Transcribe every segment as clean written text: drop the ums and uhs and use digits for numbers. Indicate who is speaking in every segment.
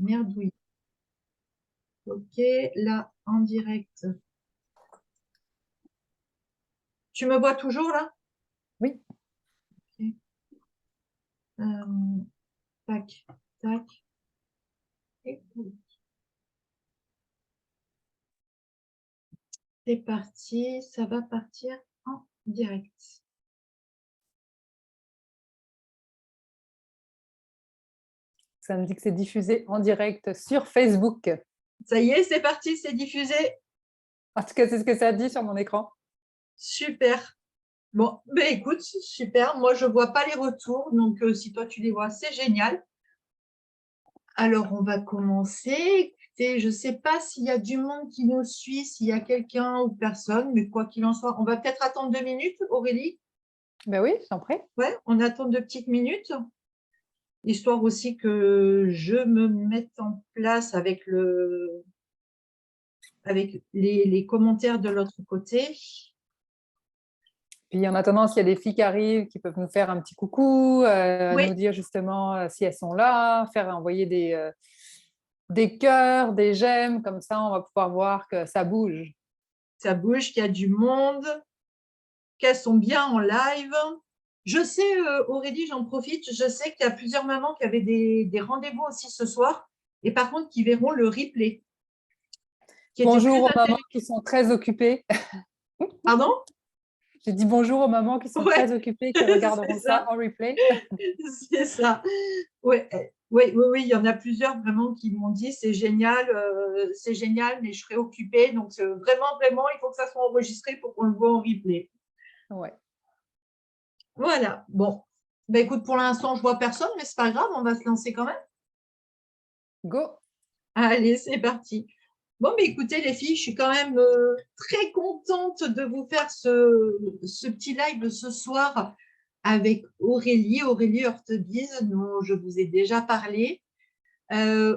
Speaker 1: Merdouille. Ok, là, en direct. Tu me vois toujours là?
Speaker 2: Oui,
Speaker 1: Ok. Euh, tac, tac. Et c'est parti, ça va partir en direct.
Speaker 2: ça me dit que c'est diffusé en direct sur Facebook.
Speaker 1: Ça y est, c'est parti, c'est diffusé.
Speaker 2: En tout cas, c'est ce que ça dit sur mon écran.
Speaker 1: Super. Bon, ben écoute, super. Moi, je vois pas les retours, donc si toi tu les vois, c'est génial. Alors, on va commencer. Écoutez, je ne sais pas s'il y a du monde qui nous suit, s'il y a quelqu'un ou personne, mais quoi qu'il en soit, on va peut-être attendre 2 minutes, Aurélie.
Speaker 2: Ben oui, j'en prie.
Speaker 1: Ouais, on attend 2 petites minutes, histoire aussi que je me mette en place avec avec les commentaires de l'autre côté.
Speaker 2: Puis en attendant, s'il y a des filles qui arrivent, qui peuvent nous faire un petit coucou,
Speaker 1: Oui,
Speaker 2: nous dire justement si elles sont là, faire envoyer des cœurs, des j'aime, comme ça on va pouvoir voir que ça bouge.
Speaker 1: ça bouge, qu'il y a du monde, qu'elles sont bien en live. Je sais, Aurélie, j'en profite, je sais qu'il y a plusieurs mamans qui avaient des rendez-vous aussi ce soir, et par contre qui verront le replay, qui était très
Speaker 2: Bonjour aux mamans
Speaker 1: intéressant.
Speaker 2: qui sont très occupées.
Speaker 1: Pardon?
Speaker 2: J'ai dit bonjour aux mamans qui sont
Speaker 1: Ouais,
Speaker 2: très occupées, qui regarderont
Speaker 1: c'est
Speaker 2: ça
Speaker 1: ça,
Speaker 2: en replay.
Speaker 1: c'est ça. Ouais, oui, oui, oui, il y en a plusieurs vraiment qui m'ont dit c'est génial, mais je serai occupée. Donc, vraiment, vraiment, il faut que ça soit enregistré pour qu'on le voit en replay.
Speaker 2: Ouais.
Speaker 1: Voilà. Bon. Ben, écoute, pour l'instant, je vois personne, mais c'est pas grave, on va se lancer quand même.
Speaker 2: Go.
Speaker 1: Allez, c'est parti. Bon, mais écoutez, les filles, je suis quand même très contente de vous faire ce petit live ce soir avec Aurélie, Aurélie Hortebise, dont je vous ai déjà parlé.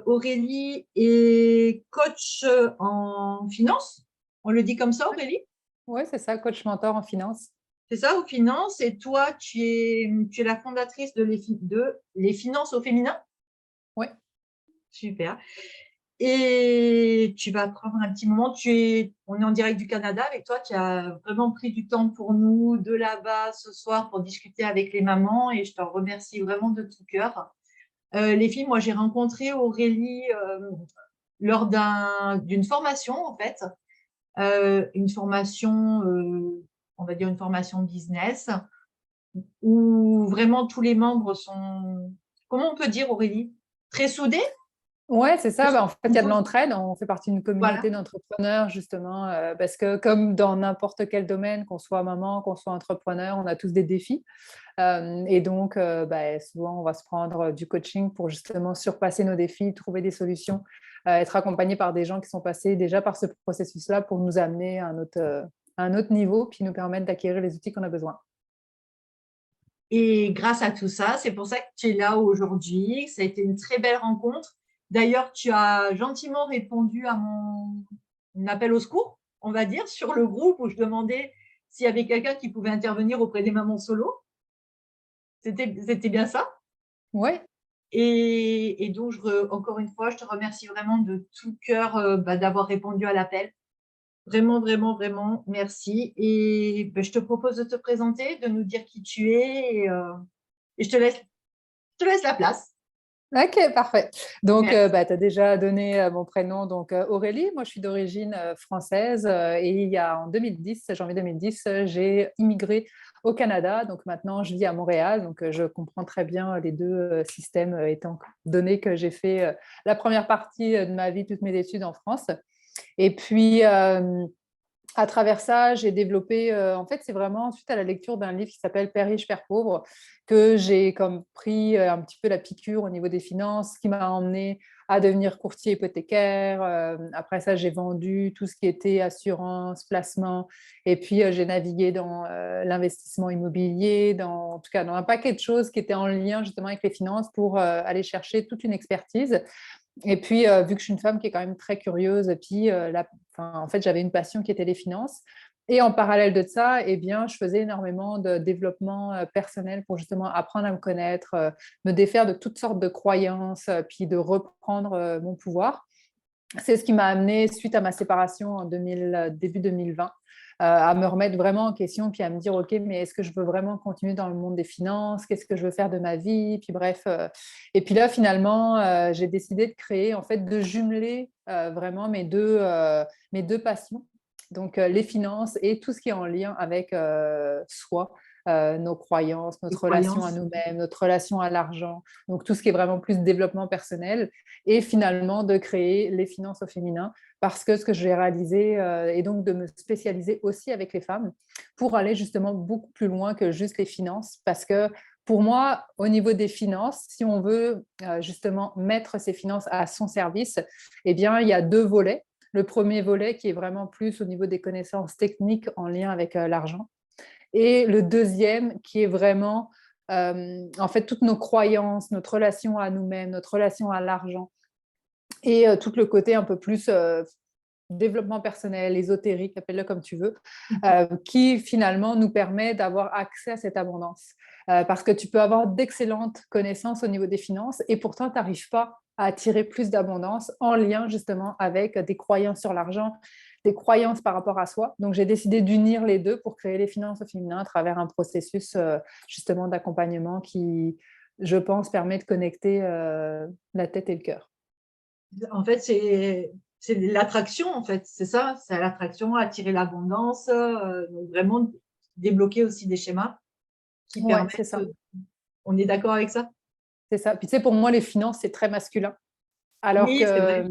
Speaker 1: Aurélie est coach en finance. On le dit comme ça, Aurélie?
Speaker 2: Ouais, c'est ça, coach mentor en finance.
Speaker 1: C'est ça, aux finances. Et toi, tu es la fondatrice de Les Finances au féminin?
Speaker 2: Oui.
Speaker 1: Super. Et tu vas prendre un petit moment. On est en direct du Canada avec toi. Tu as vraiment pris du temps pour nous de là-bas ce soir pour discuter avec les mamans et je t'en remercie vraiment de tout cœur. Les filles, moi, j'ai rencontré Aurélie lors d'une formation, en fait, une formation, on va dire une formation business, où vraiment tous les membres sont, comment on peut dire, Aurélie, très soudés.
Speaker 2: Ouais, c'est ça. Bah, en fait, il y a de
Speaker 1: On-
Speaker 2: l'entraide. On fait partie d'une communauté
Speaker 1: Voilà,
Speaker 2: d'entrepreneurs, justement, parce que comme dans n'importe quel domaine, qu'on soit maman, qu'on soit entrepreneur, on a tous des défis. Et donc, bah, souvent, on va se prendre du coaching pour justement surpasser nos défis, trouver des solutions, être accompagné par des gens qui sont passés déjà par ce processus-là pour nous amener à un autre niveau, puis nous permettre d'acquérir les outils qu'on a besoin.
Speaker 1: et grâce à tout ça, c'est pour ça que tu es là aujourd'hui. Ça a été une très belle rencontre. D'ailleurs, tu as gentiment répondu à mon appel au secours, on va dire, sur le groupe où je demandais s'il y avait quelqu'un qui pouvait intervenir auprès des mamans solo. C'était bien ça.
Speaker 2: Ouais,
Speaker 1: Et donc, encore une fois, je te remercie vraiment de tout cœur d'avoir répondu à l'appel. Vraiment, vraiment, vraiment, merci. Et je te propose de te présenter, de nous dire qui tu es et je te laisse la place.
Speaker 2: ok, parfait. Donc,
Speaker 1: Merci.
Speaker 2: bah, tu as déjà donné mon prénom, donc Aurélie. Moi, je suis d'origine française et il y a en 2010, janvier 2010, j'ai immigré au Canada. Donc maintenant, je vis à Montréal. Donc, je comprends très bien les deux systèmes étant donné que j'ai fait la première partie de ma vie, toutes mes études en France. Et puis, à travers ça, j'ai développé, en fait, c'est vraiment suite à la lecture d'un livre qui s'appelle Père riche, Père pauvre, que j'ai comme pris un petit peu la piqûre au niveau des finances, qui m'a emmené à devenir courtier hypothécaire. Après ça, j'ai vendu tout ce qui était assurance, placement, et puis j'ai navigué dans l'investissement immobilier, en tout cas dans un paquet de choses qui étaient en lien justement avec les finances pour aller chercher toute une expertise. Et puis, vu que je suis une femme qui est quand même très curieuse, puis en fait, j'avais une passion qui était les finances. Et en parallèle de ça, eh bien, je faisais énormément de développement personnel pour justement apprendre à me connaître, me défaire de toutes sortes de croyances, puis de reprendre mon pouvoir. C'est ce qui m'a amené, suite à ma séparation en début 2020, à me remettre vraiment en question, puis à me dire, OK, mais est-ce que je veux vraiment continuer dans le monde des finances? Qu'est-ce que je veux faire de ma vie? Puis bref. Et puis là, finalement, j'ai décidé de créer, en fait, de jumeler vraiment mes deux passions. Donc, les finances et tout ce qui est en lien avec soi, nos croyances,
Speaker 1: Les
Speaker 2: notre relation à
Speaker 1: croyances.
Speaker 2: nous-mêmes, notre relation à l'argent. Donc, tout ce qui est vraiment plus développement personnel et finalement de créer les finances au féminin parce que ce que j'ai réalisé est donc de me spécialiser aussi avec les femmes pour aller justement beaucoup plus loin que juste les finances parce que pour moi, au niveau des finances, si on veut justement mettre ses finances à son service, eh bien, il y a deux volets. Le premier volet qui est vraiment plus au niveau des connaissances techniques en lien avec l'argent et le deuxième qui est vraiment en fait toutes nos croyances, notre relation à nous-mêmes, notre relation à l'argent et tout le côté un peu plus développement personnel, ésotérique, appelle-le comme tu veux, qui finalement nous permet d'avoir accès à cette abondance. Parce que tu peux avoir d'excellentes connaissances au niveau des finances et pourtant tu n'arrives pas à attirer plus d'abondance en lien justement avec des croyances sur l'argent, des croyances par rapport à soi. Donc j'ai décidé d'unir les deux pour créer les finances au féminin à travers un processus justement d'accompagnement qui, je pense, permet de connecter la tête et le cœur.
Speaker 1: En fait, c'est l'attraction, en fait, c'est ça, c'est l'attraction, attirer l'abondance, donc vraiment débloquer aussi des schémas qui
Speaker 2: Ouais, c'est
Speaker 1: permettent.
Speaker 2: ça.
Speaker 1: On est d'accord avec ça?
Speaker 2: C'est ça. Puis tu sais, pour moi, les finances, c'est très masculin. Alors
Speaker 1: Oui, c'est vrai.
Speaker 2: que,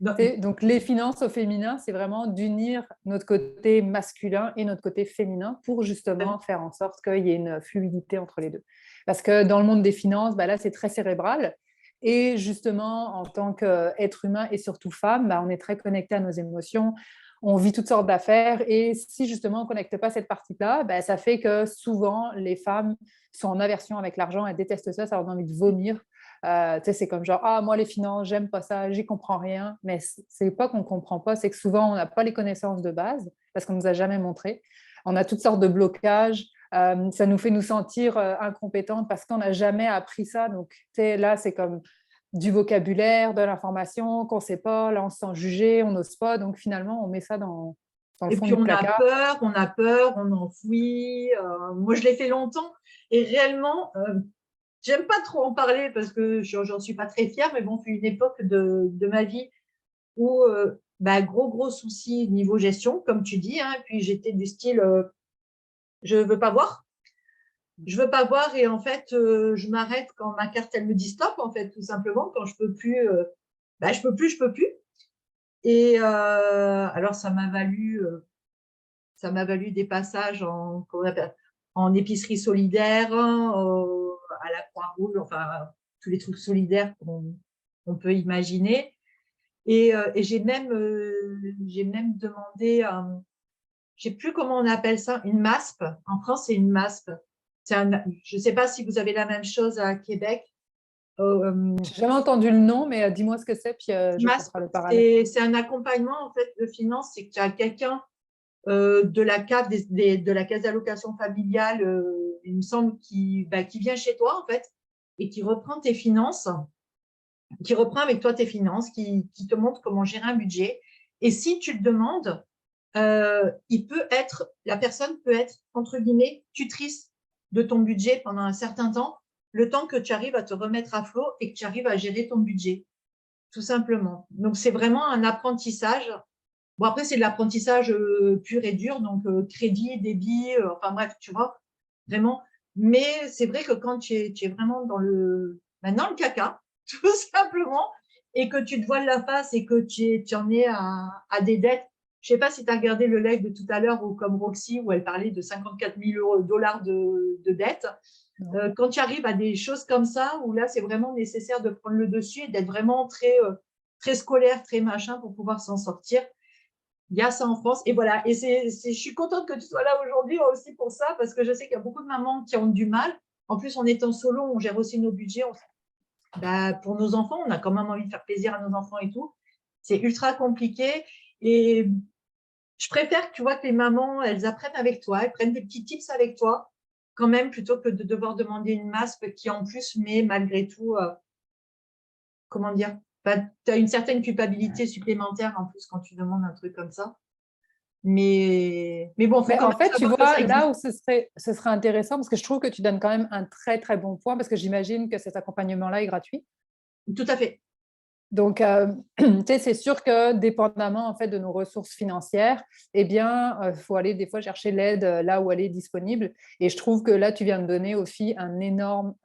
Speaker 1: Non,
Speaker 2: donc les finances au féminin, c'est vraiment d'unir notre côté masculin et notre côté féminin pour justement faire en sorte qu'il y ait une fluidité entre les deux. Parce que dans le monde des finances, bah là, c'est très cérébral. Et justement, en tant qu'être humain et surtout femme, bah, on est très connecté à nos émotions, on vit toutes sortes d'affaires. Et si justement on ne connecte pas cette partie-là, bah, ça fait que souvent les femmes sont en aversion avec l'argent, elles détestent ça, ça leur donne envie de vomir. C'est comme genre, ah, moi, les finances, j'aime pas ça, j'y comprends rien. Mais c'est pas qu'on comprend pas, c'est que souvent, on n'a pas les connaissances de base parce qu'on nous a jamais montré. On a toutes sortes de blocages. Ça nous fait nous sentir incompétentes parce qu'on n'a jamais appris ça. Donc, là, c'est comme du vocabulaire, de l'information qu'on ne sait pas. Là, on se sent jugé, on n'ose pas. Donc, finalement, on met ça dans le
Speaker 1: et
Speaker 2: fond
Speaker 1: puis
Speaker 2: du placard.
Speaker 1: on a peur, on enfouit. Moi, je l'ai fait longtemps et réellement, j'aime pas trop en parler parce que j'en suis pas très fière, mais bon, c'est une époque de ma vie où bah, gros souci niveau gestion, comme tu dis, hein, puis j'étais du style je veux pas voir. Je veux pas voir et en fait, je m'arrête quand ma carte elle me dit stop en fait, tout simplement quand je peux plus, bah, je peux plus. Et alors ça m'a valu des passages en comment on appelle, en épicerie solidaire, à la Croix-Rouge, enfin tous les trucs solidaires qu'on peut imaginer. Et j'ai même demandé, je sais plus comment on appelle ça, une MASP. En France, c'est une MASP. Je ne sais pas si vous avez la même chose à Québec.
Speaker 2: J'ai jamais entendu le nom, mais dis-moi ce que c'est, puis je
Speaker 1: MASP,
Speaker 2: comprends le parallèle.
Speaker 1: c'est un accompagnement en fait de finance. C'est que tu as quelqu'un de la CAF, de la caisse d'allocation familiale, il me semble, qui vient chez toi en fait et qui reprend tes finances, qui reprend avec toi tes finances, qui te montre comment gérer un budget. Et si tu le demandes, la personne peut être, entre guillemets, tutrice de ton budget pendant un certain temps, le temps que tu arrives à te remettre à flot et que tu arrives à gérer ton budget, tout simplement. Donc, c'est vraiment un apprentissage. Bon, après, c'est de l'apprentissage pur et dur, donc crédit, débit, enfin bref, tu vois, vraiment. Mais c'est vrai que quand tu es vraiment dans le caca, tout simplement, et que tu te voiles la face et que tu en es à des dettes. Je ne sais pas si tu as regardé le live de tout à l'heure ou comme Roxy où elle parlait de 54 000 dollars de dettes. Quand tu arrives à des choses comme ça, où là, c'est vraiment nécessaire de prendre le dessus et d'être vraiment très scolaire, très machin pour pouvoir s'en sortir. Il y a ça en France. Et voilà. Et je suis contente que tu sois là aujourd'hui aussi pour ça, parce que je sais qu'il y a beaucoup de mamans qui ont du mal. En plus, en étant solo, on gère aussi nos budgets. Bah, pour nos enfants, on a quand même envie de faire plaisir à nos enfants et tout. C'est ultra compliqué. Et je préfère, tu vois, que les mamans, elles apprennent avec toi, elles prennent des petits tips avec toi, quand même, plutôt que de devoir demander une masque qui, en plus, met malgré tout, comment dire, bah, tu as une certaine culpabilité supplémentaire en plus quand tu demandes un truc comme ça. Mais bon, il faut
Speaker 2: Mais
Speaker 1: quand
Speaker 2: en
Speaker 1: même
Speaker 2: fait, tu
Speaker 1: savoir que ça
Speaker 2: vois,
Speaker 1: existe.
Speaker 2: là où ce serait intéressant, parce que je trouve que tu donnes quand même un très, très bon point, parce que j'imagine que cet accompagnement-là est gratuit.
Speaker 1: Tout à fait.
Speaker 2: Donc, tu sais, c'est sûr que dépendamment en fait de nos ressources financières, eh bien, faut aller des fois chercher l'aide là où elle est disponible. Et je trouve que là, tu viens de donner aux filles un énorme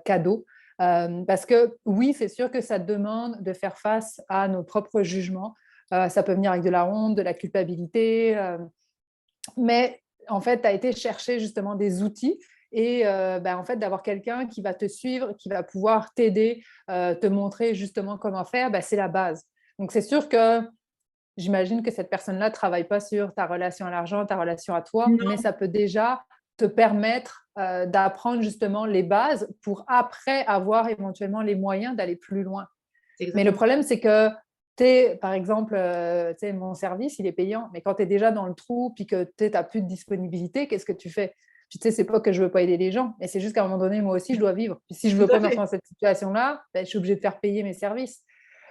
Speaker 2: cadeau. Parce que oui, c'est sûr que ça demande de faire face à nos propres jugements. Ça peut venir avec de la honte, de la culpabilité, mais en fait, tu as été chercher justement des outils et ben, en fait, d'avoir quelqu'un qui va te suivre, qui va pouvoir t'aider, te montrer justement comment faire, ben, c'est la base. Donc, c'est sûr que j'imagine que cette personne-là ne travaille pas sur ta relation à l'argent, ta relation à toi, mais
Speaker 1: Non,
Speaker 2: ça peut déjà te permettre d'apprendre justement les bases pour après avoir éventuellement les moyens d'aller plus loin.
Speaker 1: c'est
Speaker 2: Mais le
Speaker 1: exactement.
Speaker 2: problème, c'est que, par exemple, mon service, il est payant, mais quand tu es déjà dans le trou, puis que tu n'as plus de disponibilité, qu'est-ce que tu fais? Puis, tu sais, c'est pas que je veux pas aider les gens, mais c'est juste qu'à un moment donné, moi aussi, je dois vivre. Puis si je
Speaker 1: Tout
Speaker 2: veux
Speaker 1: à
Speaker 2: pas me
Speaker 1: fait.
Speaker 2: retrouver dans cette situation-là, ben, je suis obligée de faire payer mes services.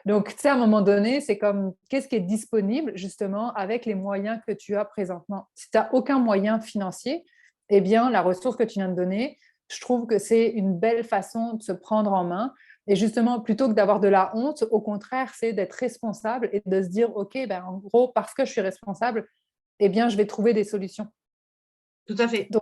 Speaker 2: Donc, tu sais, à un moment donné, c'est comme qu'est-ce qui est disponible justement avec les moyens que tu as présentement. Si tu n'as aucun moyen financier, eh bien, la ressource que tu viens de donner, je trouve que c'est une belle façon de se prendre en main. Et justement, plutôt que d'avoir de la honte, au contraire, c'est d'être responsable et de se dire, OK, ben, en gros, parce que je suis responsable, eh bien, je vais trouver des solutions.
Speaker 1: Tout à fait.
Speaker 2: Donc,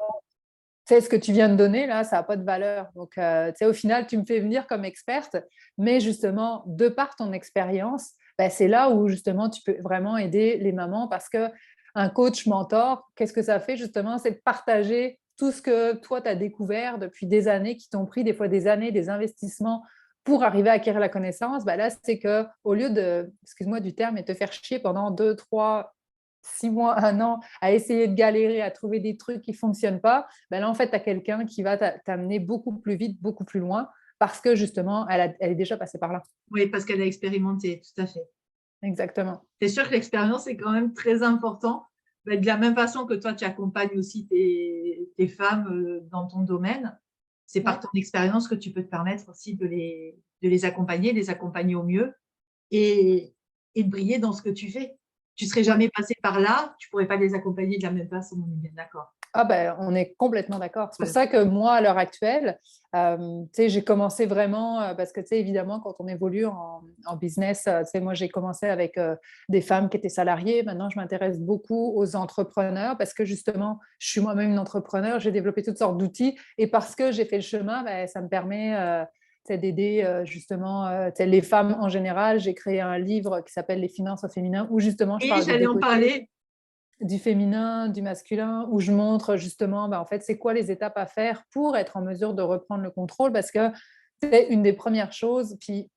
Speaker 2: tu sais, ce que tu viens de donner, là, ça n'a pas de valeur. Donc, tu sais, au final, tu me fais venir comme experte, mais justement, de par ton expérience, ben, c'est là où justement tu peux vraiment aider les mamans parce que un coach mentor, qu'est-ce que ça fait justement? C'est de partager tout ce que toi, tu as découvert depuis des années, qui t'ont pris des fois des années, des investissements pour arriver à acquérir la connaissance. Ben là, c'est que au lieu de, excuse-moi du terme, et te faire chier pendant 2, 3, 6 mois, un an, à essayer de galérer, à trouver des trucs qui ne fonctionnent pas, ben là, en fait, tu as quelqu'un qui va t'amener beaucoup plus vite, beaucoup plus loin, parce que justement, elle est déjà passée par là.
Speaker 1: Oui, parce qu'elle a expérimenté, tout à fait.
Speaker 2: Exactement.
Speaker 1: C'est sûr que l'expérience est quand même très important. Bah, de la même façon que toi, tu accompagnes aussi tes femmes dans ton domaine, c'est par
Speaker 2: Ouais.
Speaker 1: ton expérience que tu peux te permettre aussi de les accompagner au mieux et, et de briller dans ce que tu fais. Tu serais
Speaker 2: Ouais.
Speaker 1: jamais passé par là, tu pourrais pas les accompagner de la même façon, on est bien d'accord.
Speaker 2: Ah ben, on est complètement d'accord. C'est pour
Speaker 1: Voilà.
Speaker 2: ça que moi, à l'heure actuelle, tu sais, j'ai commencé vraiment, parce que, tu sais, évidemment, quand on évolue en business, tu sais, moi, j'ai commencé avec des femmes qui étaient salariées. Maintenant, je m'intéresse beaucoup aux entrepreneurs parce que, justement, je suis moi-même une entrepreneur. J'ai développé toutes sortes d'outils et parce que j'ai fait le chemin, ben, ça me permet tu sais, d'aider justement tu sais, les femmes en général. J'ai créé un livre qui s'appelle Les finances au féminin où, justement, je
Speaker 1: Et
Speaker 2: parle des
Speaker 1: j'allais
Speaker 2: deux
Speaker 1: en
Speaker 2: côtés
Speaker 1: parler.
Speaker 2: du féminin, du masculin, où je montre justement, en fait, c'est quoi les étapes à faire pour être en mesure de reprendre le contrôle, parce que c'est une des premières choses. Puis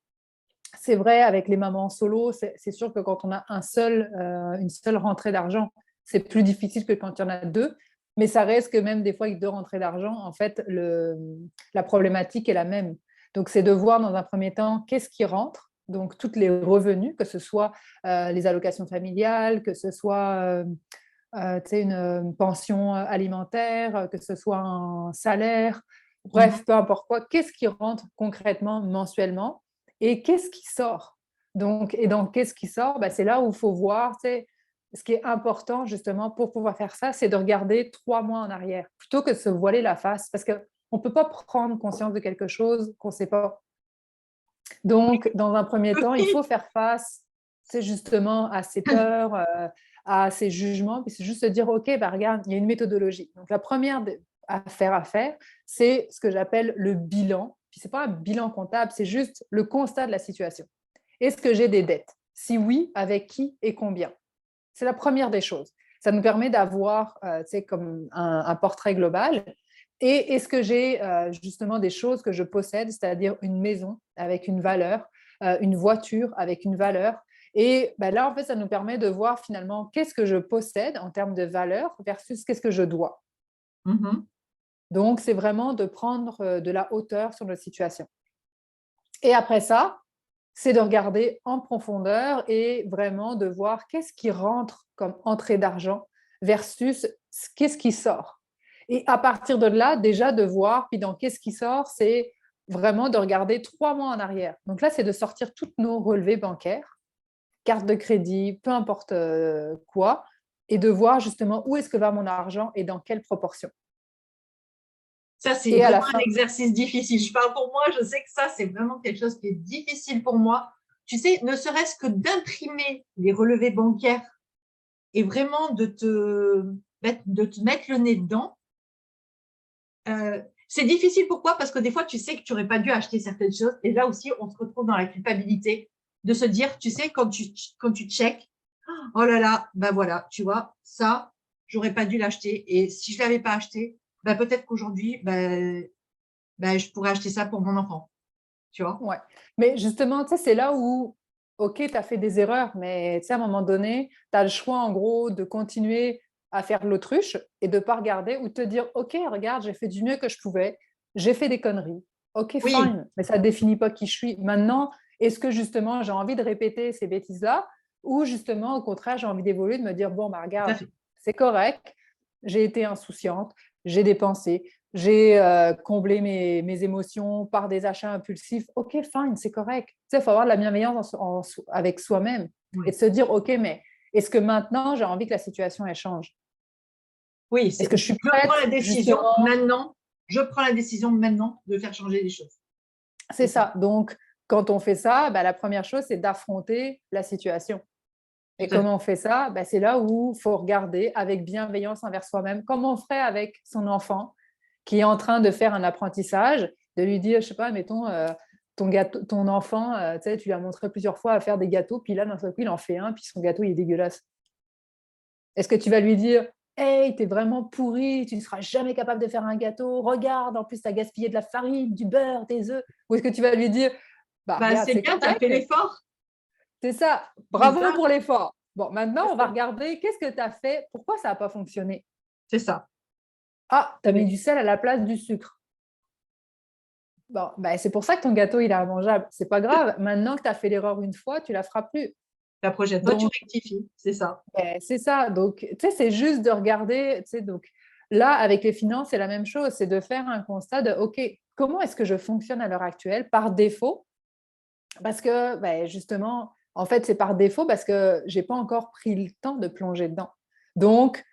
Speaker 2: c'est vrai, avec les mamans solo, c'est sûr que quand on a une seule rentrée d'argent, c'est plus difficile que quand il y en a deux. Mais ça reste que même des fois avec deux rentrées d'argent, en fait, la problématique est la même. Donc, c'est de voir dans un premier temps qu'est-ce qui rentre, donc tous les revenus, que ce soit les allocations familiales, que ce soit une pension alimentaire, que ce soit un salaire,
Speaker 1: Mhm.
Speaker 2: bref, peu importe quoi, qu'est-ce qui rentre concrètement mensuellement et qu'est-ce qui sort. Donc, et donc, qu'est-ce qui sort? Ben, c'est là où il faut voir, ce qui est important justement pour pouvoir faire ça, c'est de regarder 3 mois en arrière, plutôt que de se voiler la face, parce qu'on ne peut pas prendre conscience de quelque chose qu'on ne sait pas. Donc, dans un premier temps, il faut faire face, c'est justement à ses peurs, à ses jugements, puis c'est juste se dire, OK, bah, regarde, il y a une méthodologie. Donc, la première à faire, c'est ce que j'appelle le bilan. Puis, ce n'est pas un bilan comptable, c'est juste le constat de la situation. Est-ce que j'ai des dettes? Si oui, avec qui et combien? C'est la première des choses. Ça nous permet d'avoir comme un portrait global. Et est-ce que j'ai justement des choses que je possède, c'est-à-dire une maison avec une valeur, une voiture avec une valeur. Et ben là, en fait, ça nous permet de voir finalement qu'est-ce que je possède en termes de valeur versus qu'est-ce que je dois.
Speaker 1: Mhm.
Speaker 2: Donc, c'est vraiment de prendre de la hauteur sur notre situation. Et après ça, c'est de regarder en profondeur et vraiment de voir qu'est-ce qui rentre comme entrée d'argent versus qu'est-ce qui sort. Et à partir de là, déjà de voir, puis dans qu'est-ce qui sort, c'est vraiment de regarder 3 mois en arrière. Donc là, c'est de sortir toutes nos relevés bancaires, carte de crédit, peu importe quoi, et de voir justement où est-ce que va mon argent et dans quelle proportion.
Speaker 1: Ça, c'est
Speaker 2: Et à
Speaker 1: vraiment
Speaker 2: la
Speaker 1: un
Speaker 2: fin,
Speaker 1: exercice difficile. Je parle pour moi, je sais que ça, c'est vraiment quelque chose qui est difficile pour moi. Tu sais, ne serait-ce que d'imprimer les relevés bancaires et vraiment de te mettre le nez dedans. C'est difficile, pourquoi? Parce que des fois, tu sais que tu n'aurais pas dû acheter certaines choses. Et là aussi, on se retrouve dans la culpabilité de se dire, tu sais, quand tu checkes, oh là là, ben voilà, tu vois, ça, j'aurais pas dû l'acheter. Et si je l'avais pas acheté, ben peut-être qu'aujourd'hui, je pourrais acheter ça pour mon enfant, tu vois.
Speaker 2: ouais. Mais justement, tu sais, c'est là où, OK, tu as fait des erreurs, mais tu sais, à un moment donné, tu as le choix, en gros, de continuer à faire l'autruche et de ne pas regarder ou de te dire, OK, regarde, j'ai fait du mieux que je pouvais, j'ai fait des conneries. OK,
Speaker 1: Oui,
Speaker 2: fine, mais ça ne définit pas qui je suis. Maintenant, est-ce que justement, j'ai envie de répéter ces bêtises-là ou justement, au contraire, j'ai envie d'évoluer, de me dire, bon, bah,
Speaker 1: tout à
Speaker 2: regarde,
Speaker 1: fait.
Speaker 2: c'est correct, j'ai été insouciante, j'ai dépensé, j'ai comblé mes émotions par des achats impulsifs. OK, fine, c'est correct. Tu sais, il faut avoir de la bienveillance avec soi-même et
Speaker 1: Oui,
Speaker 2: de se dire, OK, mais est-ce que maintenant, j'ai envie que la situation, elle change?
Speaker 1: oui,
Speaker 2: Est-ce que je suis
Speaker 1: je prends la
Speaker 2: prête,
Speaker 1: décision
Speaker 2: justement?
Speaker 1: maintenant, je prends la décision maintenant de faire changer les choses.
Speaker 2: C'est
Speaker 1: C'est ça,
Speaker 2: ça. Donc, quand on fait ça, bah, la première chose, c'est d'affronter la situation.
Speaker 1: tout
Speaker 2: Et
Speaker 1: à fait.
Speaker 2: comment on fait ça? Bah, c'est là où il faut regarder avec bienveillance envers soi-même, comme on ferait avec son enfant qui est en train de faire un apprentissage, de lui dire, je sais pas, mettons, ton, gâteau, ton enfant, tu sais, tu lui as montré plusieurs fois à faire des gâteaux, puis là, d'un seul coup, il en fait un, puis son gâteau, il est dégueulasse. Est-ce que tu vas lui dire, hey, t'es vraiment pourri, tu ne seras jamais capable de faire un gâteau, regarde, en plus, tu as gaspillé de la farine, du beurre, des œufs? Ou est-ce que tu vas lui dire, bah
Speaker 1: Bah,
Speaker 2: regarde,
Speaker 1: c'est
Speaker 2: c'est
Speaker 1: bien, tu as fait
Speaker 2: correct,
Speaker 1: l'effort.
Speaker 2: c'est ça,
Speaker 1: C'est
Speaker 2: bravo
Speaker 1: ça,
Speaker 2: pour l'effort. Bon, maintenant,
Speaker 1: c'est
Speaker 2: on va
Speaker 1: ça.
Speaker 2: regarder qu'est-ce que tu as fait, pourquoi ça n'a pas fonctionné.
Speaker 1: C'est ça.
Speaker 2: Ah, tu as mis
Speaker 1: Oui.
Speaker 2: du sel à la place du sucre. Bon, ben, c'est pour ça que ton gâteau, il est immangeable. C'est pas grave. Maintenant que tu as fait l'erreur une fois, tu la feras plus.
Speaker 1: La prochaine fois, tu
Speaker 2: Donc,
Speaker 1: rectifies. C'est ça.
Speaker 2: c'est ça. Donc, tu sais, c'est juste de regarder. Tu sais, donc, là, avec les finances, c'est la même chose. C'est de faire un constat de, OK, comment est-ce que je fonctionne à l'heure actuelle par défaut? Parce que, ben, justement, en fait, c'est par défaut parce que j'ai pas encore pris le temps de plonger dedans. Donc,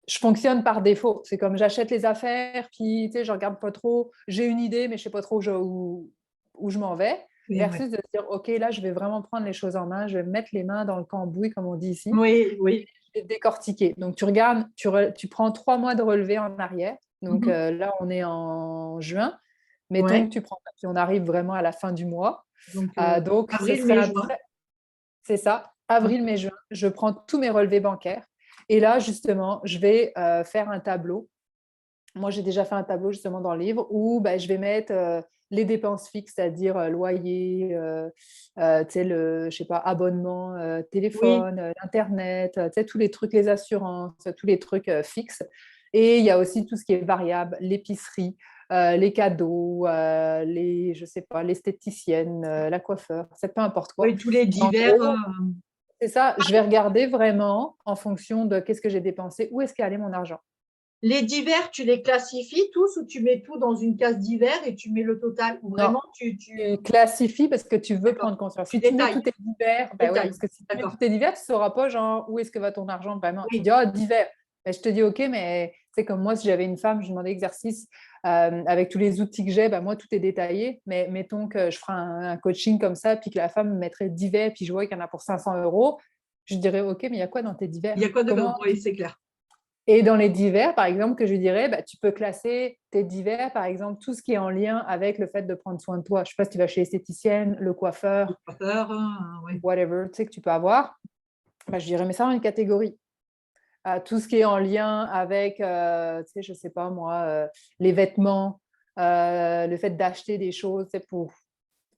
Speaker 2: je fonctionne par défaut. C'est comme j'achète les affaires, puis tu sais, je regarde pas trop. J'ai une idée, mais je sais pas trop où je m'en vais.
Speaker 1: Oui, oui.
Speaker 2: Versus de se dire, OK, là, je vais vraiment prendre les choses en main, je vais mettre les mains dans le cambouis, comme on dit ici,
Speaker 1: Oui, oui.
Speaker 2: et décortiquer. Donc, tu regardes, tu prends 3 mois de relevé en arrière. Donc,
Speaker 1: Mhm.
Speaker 2: là, on est en juin. Mettons
Speaker 1: Ouais.
Speaker 2: que tu prends, puis on arrive vraiment à la fin du mois.
Speaker 1: Donc,
Speaker 2: Donc, ce
Speaker 1: avril,
Speaker 2: serait
Speaker 1: mai,
Speaker 2: un
Speaker 1: juin.
Speaker 2: très, c'est ça,
Speaker 1: Ouais.
Speaker 2: avril, mai, juin. Je prends tous mes relevés bancaires. Et là, justement, je vais faire un tableau. Moi, j'ai déjà fait un tableau justement dans le livre où bah, je vais mettre les dépenses fixes, c'est-à-dire loyer, tu sais, je sais pas, abonnement,
Speaker 1: Oui,
Speaker 2: téléphone, Internet, tu sais, tous les trucs, les assurances, tous les trucs fixes. Et il y a aussi tout ce qui est variable, l'épicerie, les cadeaux, je sais pas, l'esthéticienne, la coiffeur, c'est peu importe quoi.
Speaker 1: oui, tous les
Speaker 2: Et en
Speaker 1: divers.
Speaker 2: gros, c'est ça, je vais regarder vraiment en fonction de qu'est-ce que j'ai dépensé, où est-ce qu'est allé mon argent.
Speaker 1: Les divers, tu les classifies tous ou tu mets tout dans une case divers et tu mets le total? Ou
Speaker 2: Non,
Speaker 1: vraiment,
Speaker 2: tu classifies parce que tu veux prendre
Speaker 1: d'accord.
Speaker 2: conscience.
Speaker 1: Tu
Speaker 2: Si tu mets
Speaker 1: détailles,
Speaker 2: tous tes divers, ben ouais,
Speaker 1: détailles.
Speaker 2: parce que si tu mets tous
Speaker 1: D'accord.
Speaker 2: tes divers, tu ne sauras pas genre où est-ce que va ton argent vraiment. Tu dis,
Speaker 1: Oui,
Speaker 2: ah, divers. Ben, je te dis, OK, mais c'est comme moi, si j'avais une femme, je demandais exercice avec tous les outils que j'ai, ben, moi, tout est détaillé. Mais mettons que je ferais un coaching comme ça, puis que la femme me mettrait divers, puis je vois qu'il y en a pour 500 €, je dirais, OK, mais il y a quoi dans tes
Speaker 1: il y
Speaker 2: divers?
Speaker 1: a quoi de.
Speaker 2: Comment
Speaker 1: Oui, c'est clair.
Speaker 2: Et dans les divers, par exemple, que je dirais, bah, tu peux classer tes divers, par exemple, tout ce qui est en lien avec le fait de prendre soin de toi. Je ne sais pas si tu vas chez l'esthéticienne, le
Speaker 1: Le
Speaker 2: coiffeur,
Speaker 1: coiffeur, oui.
Speaker 2: whatever, tu sais que tu peux avoir. Bah, je dirais, mais ça dans une catégorie. Tout ce qui est en lien avec, tu sais, je ne sais pas moi, les vêtements, le fait d'acheter des choses, tu sais, pour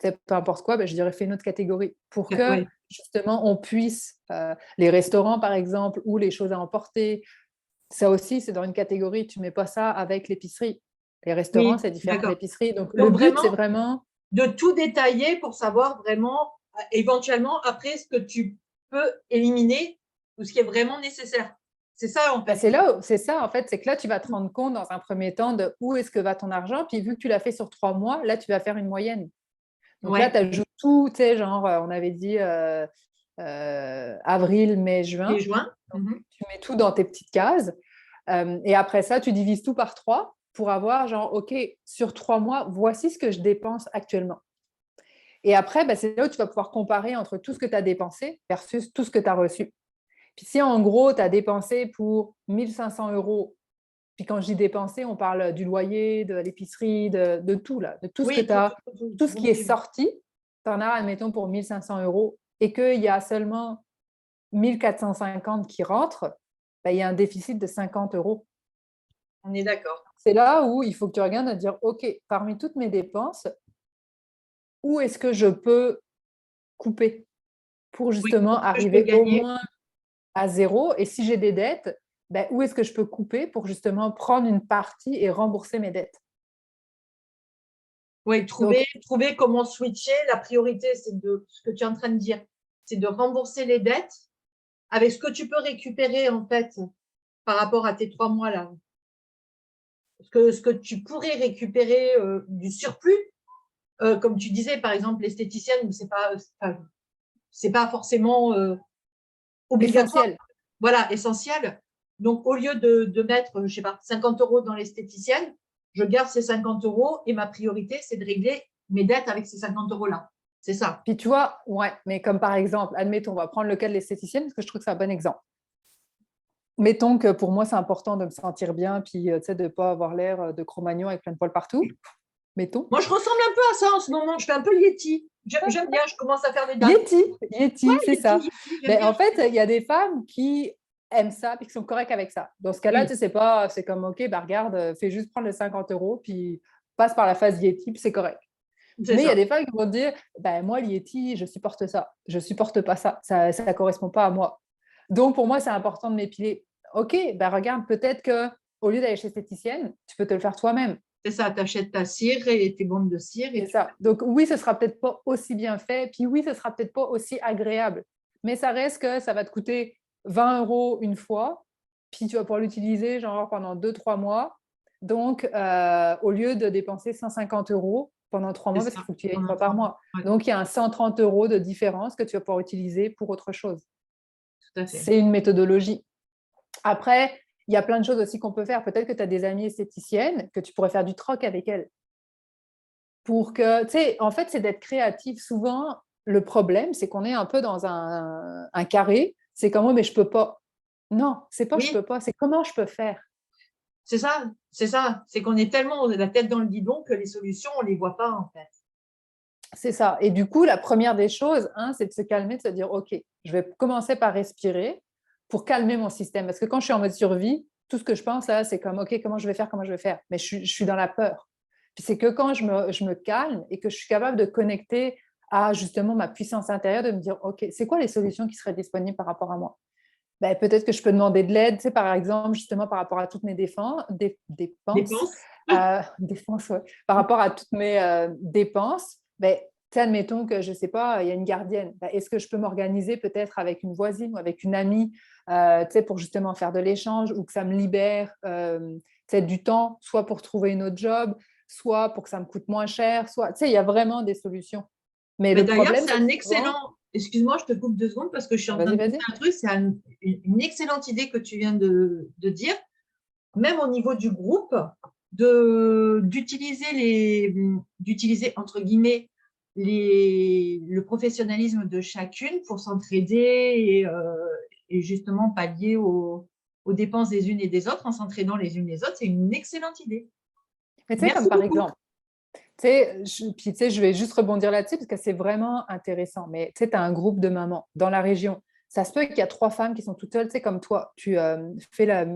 Speaker 2: tu sais, peu importe quoi, bah, je dirais, fais une autre catégorie pour que
Speaker 1: Oui,
Speaker 2: justement on puisse, les restaurants par exemple, ou les choses à emporter, ça aussi, c'est dans une catégorie, tu ne mets pas ça avec l'épicerie. Les restaurants,
Speaker 1: oui,
Speaker 2: c'est différent de
Speaker 1: d'accord.
Speaker 2: l'épicerie. Donc, le
Speaker 1: Donc,
Speaker 2: but, c'est
Speaker 1: vraiment,
Speaker 2: vraiment,
Speaker 1: de tout détailler pour savoir vraiment éventuellement, après, ce que tu peux éliminer ou ce qui est vraiment nécessaire. C'est ça, en fait.
Speaker 2: C'est ça, en fait, c'est que là, tu vas te rendre compte dans un premier temps de où est-ce que va ton argent. Puis vu que tu l'as fait sur 3 mois, là, tu vas faire une moyenne. Donc là,
Speaker 1: Ouais.
Speaker 2: tu ajoutes tout, tu sais, genre, on avait dit avril, mai,
Speaker 1: Et
Speaker 2: juin.
Speaker 1: juin.
Speaker 2: Donc, tu mets tout dans tes petites cases. Et après ça, tu divises tout par 3 pour avoir, genre, OK, sur 3 mois, voici ce que je dépense actuellement. Et après, bah, c'est là où tu vas pouvoir comparer entre tout ce que tu as dépensé versus tout ce que tu as reçu. Puis si en gros, tu as dépensé pour 1 500 €, puis quand je dis dépenser, on parle du loyer, de l'épicerie, de tout, là, de tout ce que
Speaker 1: Oui,
Speaker 2: tu as, tout
Speaker 1: tout
Speaker 2: ce qui est
Speaker 1: compris.
Speaker 2: sorti, tu en as, admettons, pour 1 500 € et qu'il y a seulement 1 450 qui rentrent, ben, il y a un déficit de 50 €.
Speaker 1: On est d'accord.
Speaker 2: C'est là où il faut que tu regardes à dire, OK, parmi toutes mes dépenses, où est-ce que je peux couper pour
Speaker 1: Oui,
Speaker 2: justement
Speaker 1: ce que je peux
Speaker 2: arriver au
Speaker 1: gagner.
Speaker 2: moins à zéro? Et si j'ai des dettes, ben, où est-ce que je peux couper pour justement prendre une partie et rembourser mes dettes?
Speaker 1: Oui,
Speaker 2: Donc,
Speaker 1: trouver comment switcher. La priorité, c'est de ce que tu es en train de dire, c'est de rembourser les dettes avec ce que tu peux récupérer, en fait, par rapport à tes 3 mois là. Ce que tu pourrais récupérer du surplus, comme tu disais, par exemple, l'esthéticienne, c'est pas forcément obligatoire,
Speaker 2: essentiel.
Speaker 1: voilà, essentiel. Donc, au lieu de mettre, je sais pas, 50 € dans l'esthéticienne, je garde ces 50 € et ma priorité, c'est de régler mes dettes avec ces 50 € là. C'est ça.
Speaker 2: Puis tu vois, ouais, mais comme par exemple, admettons, on va prendre le cas de l'esthéticienne parce que je trouve que c'est un bon exemple. Mettons que pour moi, c'est important de me sentir bien, puis tu sais, de ne pas avoir l'air de Cro-Magnon avec plein de poils partout. Mettons.
Speaker 1: Moi, je ressemble un peu à ça en ce moment. Je fais un peu Yeti. J'aime bien, je commence à faire des dates.
Speaker 2: Yeti,
Speaker 1: Ouais,
Speaker 2: Yeti, c'est ça.
Speaker 1: Yeti, j'aime
Speaker 2: Mais
Speaker 1: bien.
Speaker 2: en fait, il y a des femmes qui aiment ça et qui sont correctes avec ça. Dans ce cas-là, tu
Speaker 1: Oui,
Speaker 2: sais, c'est pas, c'est comme, OK, bah regarde, fais juste prendre les 50 € puis passe par la phase Yeti, puis c'est correct.
Speaker 1: c'est
Speaker 2: Mais il y a
Speaker 1: ça.
Speaker 2: des femmes qui vont dire, ben, moi, l'Yeti, je supporte ça. Je supporte pas ça. Ça ne correspond pas à moi. Donc, pour moi, c'est important de m'épiler. OK, ben, regarde, peut-être que au lieu d'aller chez l'esthéticienne, tu peux te le faire toi-même.
Speaker 1: C'est ça, tu achètes ta cire et tes bandes de cire et
Speaker 2: C'est
Speaker 1: tu
Speaker 2: ça. Donc, oui, ce sera peut-être pas aussi bien fait. Puis oui, ce sera peut-être pas aussi agréable. Mais ça reste que ça va te coûter 20 € une fois. Puis tu vas pouvoir l'utiliser genre pendant 2 3 mois. Donc, au lieu de dépenser 150 € pendant 3 mois,
Speaker 1: c'est
Speaker 2: parce qu'il
Speaker 1: ça.
Speaker 2: faut que tu y ailles une
Speaker 1: Pendant
Speaker 2: fois par
Speaker 1: 3 mois.
Speaker 2: mois.
Speaker 1: Ouais,
Speaker 2: Donc, il y a un 130 € de différence que tu vas pouvoir utiliser pour autre chose.
Speaker 1: tout à fait.
Speaker 2: C'est une méthodologie. Après, il y a plein de choses aussi qu'on peut faire. Peut-être que tu as des amies esthéticiennes, que tu pourrais faire du troc avec elles. Pour que, tu sais, en fait, c'est d'être créatif. Souvent, le problème, c'est qu'on est un peu dans un carré. C'est comme, oh, mais je peux pas. Non, c'est pas je
Speaker 1: Oui,
Speaker 2: peux pas, c'est comment je peux faire.
Speaker 1: c'est ça. C'est ça. C'est qu'on est tellement la tête dans le guidon que les solutions, on les voit pas, en fait.
Speaker 2: C'est ça. Et du coup, la première des choses, hein, c'est de se calmer, de se dire, OK, je vais commencer par respirer pour calmer mon système. Parce que quand je suis en mode survie, tout ce que je pense là, c'est comme, OK, comment je vais faire, comment je vais faire. Mais je suis dans la peur. Puis c'est que quand je me calme et que je suis capable de connecter à justement ma puissance intérieure, de me dire, OK, c'est quoi les solutions qui seraient disponibles par rapport à moi? Ben, peut-être que je peux demander de l'aide, tu sais, par exemple, justement par rapport à toutes mes dépenses,
Speaker 1: Dépenses.
Speaker 2: défense, ouais. Par rapport à toutes mes dépenses, ben, admettons que, je ne sais pas, il y a une gardienne. Ben, est-ce que je peux m'organiser peut-être avec une voisine ou avec une amie pour justement faire de l'échange ou que ça me libère du temps, soit pour trouver une autre job, soit pour que ça me coûte moins cher, soit, il y a vraiment des solutions. Mais
Speaker 1: Mais
Speaker 2: le
Speaker 1: d'ailleurs,
Speaker 2: problème,
Speaker 1: c'est
Speaker 2: c'est que
Speaker 1: un
Speaker 2: souvent…
Speaker 1: excellent. Excuse-moi, je te coupe 2 secondes parce que je suis en train
Speaker 2: Vas-y,
Speaker 1: de penser
Speaker 2: vas-y.
Speaker 1: à un truc. C'est une excellente idée que tu viens de dire, même au niveau du groupe, d'utiliser entre guillemets le professionnalisme de chacune pour s'entraider et justement pallier aux dépenses des unes et des autres en s'entraidant les unes les autres. C'est une excellente idée.
Speaker 2: Mais tu sais, comme
Speaker 1: Merci
Speaker 2: par
Speaker 1: beaucoup.
Speaker 2: exemple, puis tu sais, je vais juste rebondir là-dessus parce que c'est vraiment intéressant. Mais tu sais, tu as un groupe de mamans dans la région. Ça se peut qu'il y a 3 femmes qui sont toutes seules, tu sais, comme toi. Tu fais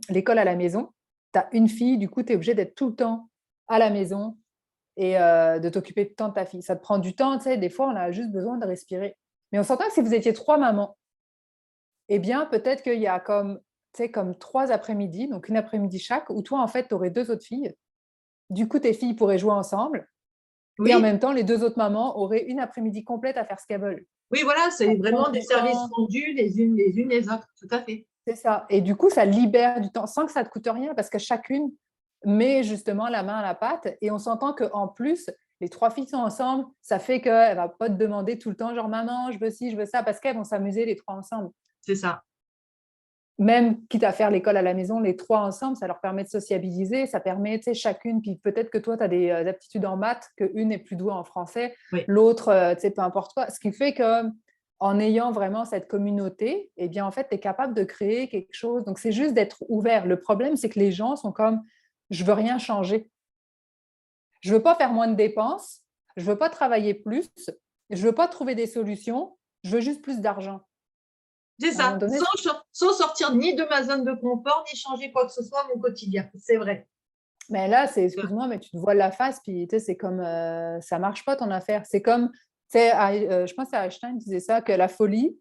Speaker 2: l'école à la maison. Tu as une fille, du coup, tu es obligé d'être tout le temps à la maison et de t'occuper tout le temps de ta fille. Ça te prend du temps, tu sais. Des fois, on a juste besoin de respirer. Mais on s'entend que si vous étiez 3 mamans, eh bien, peut-être qu'il y a comme, tu sais, comme 3 après-midi, donc une après-midi chaque, où toi, en fait, tu aurais 2 autres filles. Du coup, tes filles pourraient jouer ensemble. Et en
Speaker 1: Oui,
Speaker 2: même temps, les deux autres mamans auraient une après-midi complète à faire ce qu'elles veulent.
Speaker 1: oui, voilà,
Speaker 2: Ça
Speaker 1: c'est
Speaker 2: prend
Speaker 1: vraiment des
Speaker 2: du
Speaker 1: services
Speaker 2: temps.
Speaker 1: rendus les unes les autres, tout à fait.
Speaker 2: C'est ça. Et du coup, ça libère du temps sans que ça te coûte rien parce que chacune met justement la main à la pâte. Et on s'entend qu'en plus, les trois filles sont ensemble. Ça fait qu'elle ne va pas te demander tout le temps, genre maman, je veux ci, je veux ça, parce qu'elles vont s'amuser les trois ensemble.
Speaker 1: C'est ça.
Speaker 2: Même quitte à faire l'école à la maison, les trois ensemble, ça leur permet de sociabiliser. Ça permet, tu sais, chacune, puis peut-être que toi, tu as des aptitudes en maths, qu'une est plus douée en français,
Speaker 1: Oui,
Speaker 2: l'autre, tu sais, peu importe quoi. Ce qui fait que en ayant vraiment cette communauté, eh bien, en fait, tu es capable de créer quelque chose. Donc, c'est juste d'être ouvert. Le problème, c'est que les gens sont comme, je veux rien changer. Je veux pas faire moins de dépenses. Je veux pas travailler plus. Je veux pas trouver des solutions. Je veux juste plus d'argent.
Speaker 1: c'est
Speaker 2: À un moment
Speaker 1: ça.
Speaker 2: donné,
Speaker 1: Sans sortir ni de ma zone de confort, ni changer quoi que ce soit à mon quotidien. C'est vrai.
Speaker 2: mais là, c'est, excuse-moi, mais tu te voiles la face, puis tu sais, c'est comme, ça marche pas ton affaire. C'est comme, tu sais, je pense que Einstein disait ça, que la folie,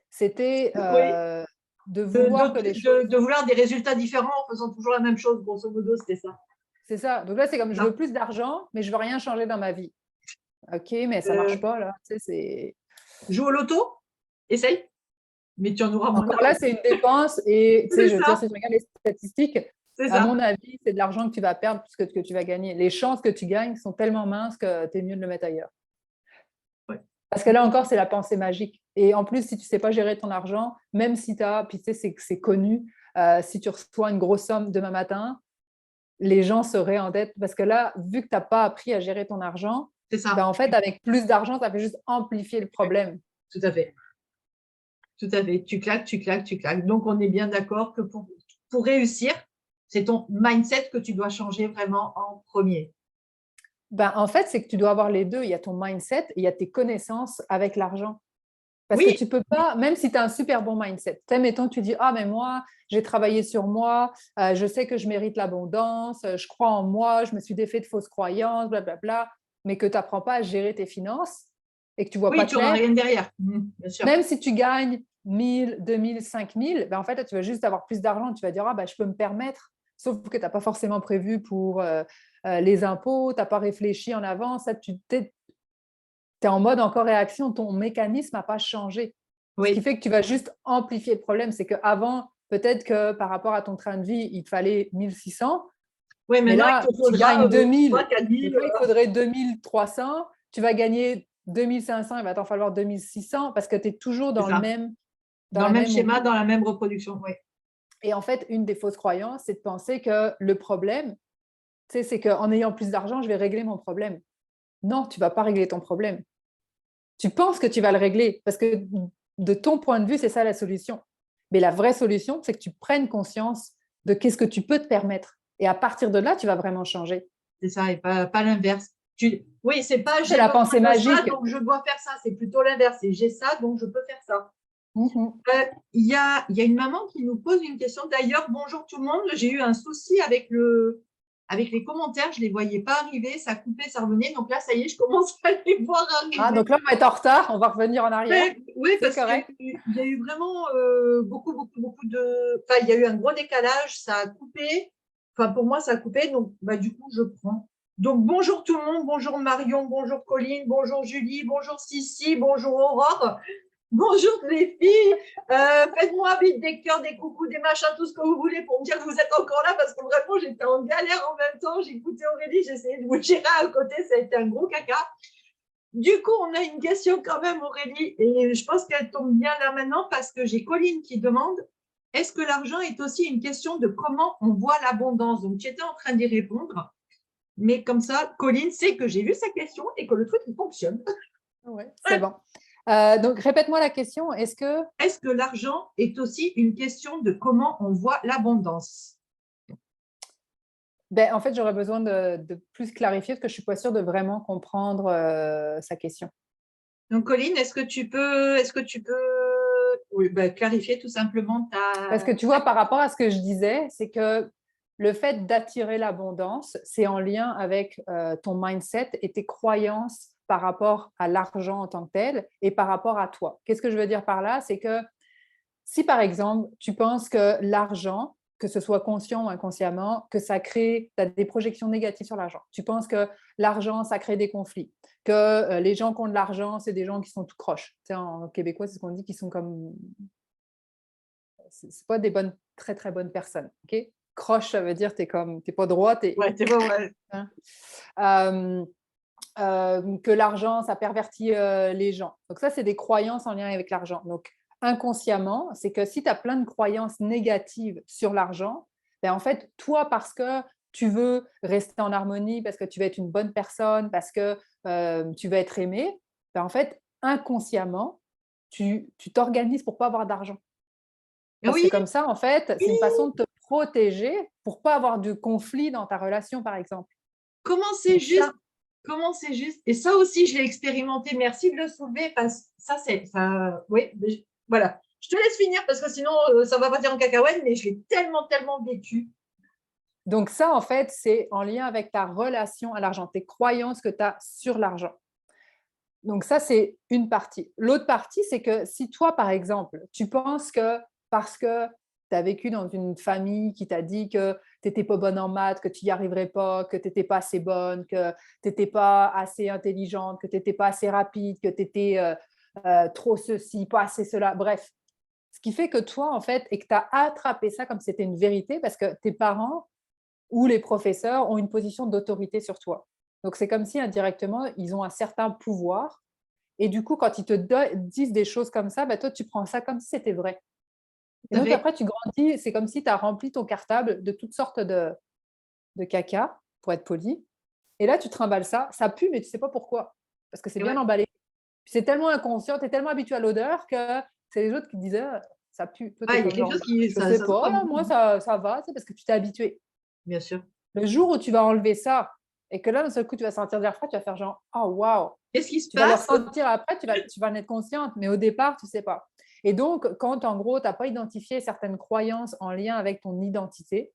Speaker 2: c'était
Speaker 1: Oui.
Speaker 2: de vouloir que les choses.
Speaker 1: De vouloir des résultats différents en faisant toujours la même chose, grosso modo, c'était ça.
Speaker 2: C'est ça. Donc là, c'est comme, je
Speaker 1: Non.
Speaker 2: veux plus d'argent, mais je veux rien changer dans ma vie. Ok, mais ça marche
Speaker 1: Euh,
Speaker 2: pas, là. Tu sais, c'est.
Speaker 1: Joue au loto, essaye, mais tu en auras moins
Speaker 2: Encore là,
Speaker 1: d'argent.
Speaker 2: c'est une dépense, et tu sais,
Speaker 1: C'est
Speaker 2: je veux dire,
Speaker 1: ça,
Speaker 2: si tu regardes les statistiques,
Speaker 1: c'est
Speaker 2: à
Speaker 1: ça.
Speaker 2: mon avis, c'est de l'argent que tu vas perdre plus que tu vas gagner. Les chances que tu gagnes sont tellement minces que tu es mieux de le mettre ailleurs.
Speaker 1: Ouais.
Speaker 2: Parce que là encore, c'est la pensée magique. Et en plus, si tu ne sais pas gérer ton argent, même si tu as, puis tu sais, c'est connu, si tu reçois une grosse somme demain matin, les gens seraient en dette. Parce que là, vu que tu n'as pas appris à gérer ton argent,
Speaker 1: C'est
Speaker 2: ben
Speaker 1: ça.
Speaker 2: en fait, avec plus d'argent, ça fait juste amplifier le
Speaker 1: Ouais.
Speaker 2: problème.
Speaker 1: Tout à fait. Tout à fait. Tu claques, tu claques, tu claques. Donc, on est bien d'accord que pour réussir, c'est ton mindset que tu dois changer vraiment en premier.
Speaker 2: Ben, en fait, c'est que tu dois avoir les deux. Il y a ton mindset et il y a tes connaissances avec l'argent. Parce que
Speaker 1: Oui,
Speaker 2: tu peux pas, même si tu as un super bon mindset, mettons, tu dis, ah, mais moi, j'ai travaillé sur moi, je sais que je mérite l'abondance, je crois en moi, je me suis défait de fausses croyances, blablabla, mais que tu n'apprends pas à gérer tes finances et que tu vois
Speaker 1: oui,
Speaker 2: pas
Speaker 1: tu n'auras
Speaker 2: clair,
Speaker 1: rien derrière. Bien sûr.
Speaker 2: même si tu gagnes 1000, 2000, 5000, ben en fait, tu vas juste avoir plus d'argent, tu vas dire, ah, ben, je peux me permettre, sauf que tu n'as pas forcément prévu pour les impôts, tu n'as pas réfléchi en avance, ça, tu es en mode encore réaction, ton mécanisme n'a pas changé. Ce qui
Speaker 1: Oui.
Speaker 2: fait que tu vas juste amplifier le problème. C'est qu'avant, peut-être que par rapport à ton train de vie, il te fallait 1600,
Speaker 1: Oui,
Speaker 2: mais
Speaker 1: maintenant, il
Speaker 2: là,
Speaker 1: te
Speaker 2: tu
Speaker 1: faudra
Speaker 2: gagnes 2000.
Speaker 1: 3 4
Speaker 2: Donc
Speaker 1: 000.
Speaker 2: là, il te faudrait 2300. Tu vas gagner 2500, il va t'en falloir 2600 parce que tu es toujours
Speaker 1: C'est
Speaker 2: dans,
Speaker 1: ça.
Speaker 2: dans
Speaker 1: Dans
Speaker 2: la
Speaker 1: le même
Speaker 2: même
Speaker 1: schéma,
Speaker 2: roue.
Speaker 1: dans la même reproduction. Oui.
Speaker 2: Et en fait, une des fausses croyances, c'est de penser que le problème, c'est qu'en ayant plus d'argent, je vais régler mon problème. Non, tu ne vas pas régler ton problème. Tu penses que tu vas le régler parce que de ton point de vue, c'est ça la solution. Mais la vraie solution, c'est que tu prennes conscience de qu'est-ce que tu peux te permettre. Et à partir de là, tu vas vraiment changer.
Speaker 1: C'est ça, et pas l'inverse. Oui, c'est pas
Speaker 2: C'est
Speaker 1: j'ai
Speaker 2: la
Speaker 1: besoin
Speaker 2: pensée
Speaker 1: de ça,
Speaker 2: magique.
Speaker 1: donc je dois faire ça. C'est plutôt l'inverse. C'est j'ai ça, donc je peux faire ça.
Speaker 2: Mhm.
Speaker 1: Il y a une maman qui nous pose une question. D'ailleurs, bonjour tout le monde. J'ai eu un souci avec les commentaires. Je ne les voyais pas arriver. Ça coupait, ça revenait. Donc là, ça y est, je commence à les voir
Speaker 2: Ah,
Speaker 1: arriver.
Speaker 2: donc là, on va être en retard. On va revenir en arrière.
Speaker 1: Mais, oui,
Speaker 2: C'est
Speaker 1: parce qu'il
Speaker 2: correct.
Speaker 1: y a eu vraiment beaucoup de. Enfin, il y a eu un gros décalage. Ça a coupé. Enfin, pour moi, ça a coupé. Donc, bah, du coup, je prends. Donc, bonjour tout le monde. Bonjour Marion. Bonjour Colline. Bonjour Julie. Bonjour Sissi. Bonjour Aurore. Bonjour les filles, faites-moi vite des cœurs, des coucous, des machins, tout ce que vous voulez pour me dire que vous êtes encore là parce que vraiment j'étais en galère en même temps, j'écoutais Aurélie, j'essayais de vous gérer à côté, ça a été un gros caca. Du coup, on a une question quand même Aurélie et je pense qu'elle tombe bien là maintenant parce que j'ai Colline qui demande est-ce que l'argent est aussi une question de comment on voit l'abondance. Donc tu étais en train d'y répondre, mais comme ça, Colline sait que j'ai vu sa question et que le truc il fonctionne.
Speaker 2: Ouais, c'est bon. Donc, répète-moi la question. Est-ce que.
Speaker 1: Est-ce que l'argent est aussi une question de comment on voit l'abondance?
Speaker 2: Ben, en fait, j'aurais besoin de plus clarifier parce que je ne suis pas sûre de vraiment comprendre sa question.
Speaker 1: Donc, Colline, est-ce que tu peux oui, ben, clarifier tout simplement
Speaker 2: Parce que
Speaker 1: ta.
Speaker 2: tu vois, par rapport à ce que je disais, c'est que le fait d'attirer l'abondance, c'est en lien avec ton mindset et tes croyances par rapport à l'argent en tant que tel et par rapport à toi. Qu'est-ce que je veux dire par là? C'est que si, par exemple, tu penses que l'argent que ce soit conscient ou inconsciemment, que ça crée, tu as des projections négatives sur l'argent. Tu penses que l'argent, ça crée des conflits, que les gens qui ont de l'argent, c'est des gens qui sont tout croches. Tu sais, en québécois, c'est ce qu'on dit, qui sont comme… C'est pas des bonnes, très, très bonnes personnes. Ok, croche, ça veut dire t'es pas droit,
Speaker 1: Ouais, c'est bon, ouais.
Speaker 2: hein. Euh, que l'argent, ça pervertit les gens. Donc ça, c'est des croyances en lien avec l'argent. Donc inconsciemment, c'est que si tu as plein de croyances négatives sur l'argent, ben, en fait, toi, parce que tu veux rester en harmonie, parce que tu veux être une bonne personne, parce que tu veux être aimé, ben, en fait, inconsciemment, tu t'organises pour pas avoir d'argent.
Speaker 1: Ah
Speaker 2: Parce que
Speaker 1: oui,
Speaker 2: comme ça, en fait,
Speaker 1: oui,
Speaker 2: c'est une façon de te protéger pour pas avoir de conflit dans ta relation, par exemple.
Speaker 1: comment c'est
Speaker 2: Donc
Speaker 1: juste,
Speaker 2: ça,
Speaker 1: comment c'est juste. Et ça aussi, je l'ai expérimenté. Merci de le soulever parce que ça, c'est ça. Oui, voilà. Je te laisse finir parce que sinon, ça va partir en cacahuète, mais je l'ai tellement, tellement vécu.
Speaker 2: donc ça, en fait, c'est en lien avec ta relation à l'argent, tes croyances que tu as sur l'argent. Donc ça, c'est une partie. L'autre partie, c'est que si toi, par exemple, tu penses que parce que tu as vécu dans une famille qui t'a dit que tu n'étais pas bonne en maths, que tu n'y arriverais pas, que tu n'étais pas assez bonne, que tu n'étais pas assez intelligente, que tu n'étais pas assez rapide, que tu étais trop ceci, pas assez cela, bref. Ce qui fait que toi, en fait, et que tu as attrapé ça comme si c'était une vérité parce que tes parents ou les professeurs ont une position d'autorité sur toi. Donc, c'est comme si indirectement, ils ont un certain pouvoir. Et du coup, quand ils te disent des choses comme ça, bah, toi, tu prends ça comme si c'était vrai. Et
Speaker 1: Tout à
Speaker 2: donc,
Speaker 1: fait.
Speaker 2: après, tu grandis, c'est comme si tu as rempli ton cartable de toutes sortes de caca, pour être poli. Et là, tu trimbales ça. Ça pue, mais tu ne sais pas pourquoi. Parce que c'est
Speaker 1: Et
Speaker 2: bien
Speaker 1: ouais.
Speaker 2: emballé. Puis c'est tellement inconscient, tu es tellement habitué à l'odeur que c'est les autres qui te disaient ça pue. Toi, tu
Speaker 1: Ah,
Speaker 2: es
Speaker 1: il y a
Speaker 2: comme
Speaker 1: quelque
Speaker 2: genre,
Speaker 1: chose qui,
Speaker 2: je sais
Speaker 1: ça sent
Speaker 2: pas,
Speaker 1: pas
Speaker 2: là,
Speaker 1: bon,
Speaker 2: moi, ça va, c'est parce que tu t'es habitué.
Speaker 1: bien sûr.
Speaker 2: Le jour où tu vas enlever ça et que là, d'un seul coup, tu vas sentir de l'air frais, tu vas faire genre, oh waouh.
Speaker 1: Qu'est-ce qui se
Speaker 2: Tu vas le
Speaker 1: passe?
Speaker 2: ressentir après, tu vas en être consciente, mais au départ, tu ne sais pas. Et donc, quand en gros, tu n'as pas identifié certaines croyances en lien avec ton identité,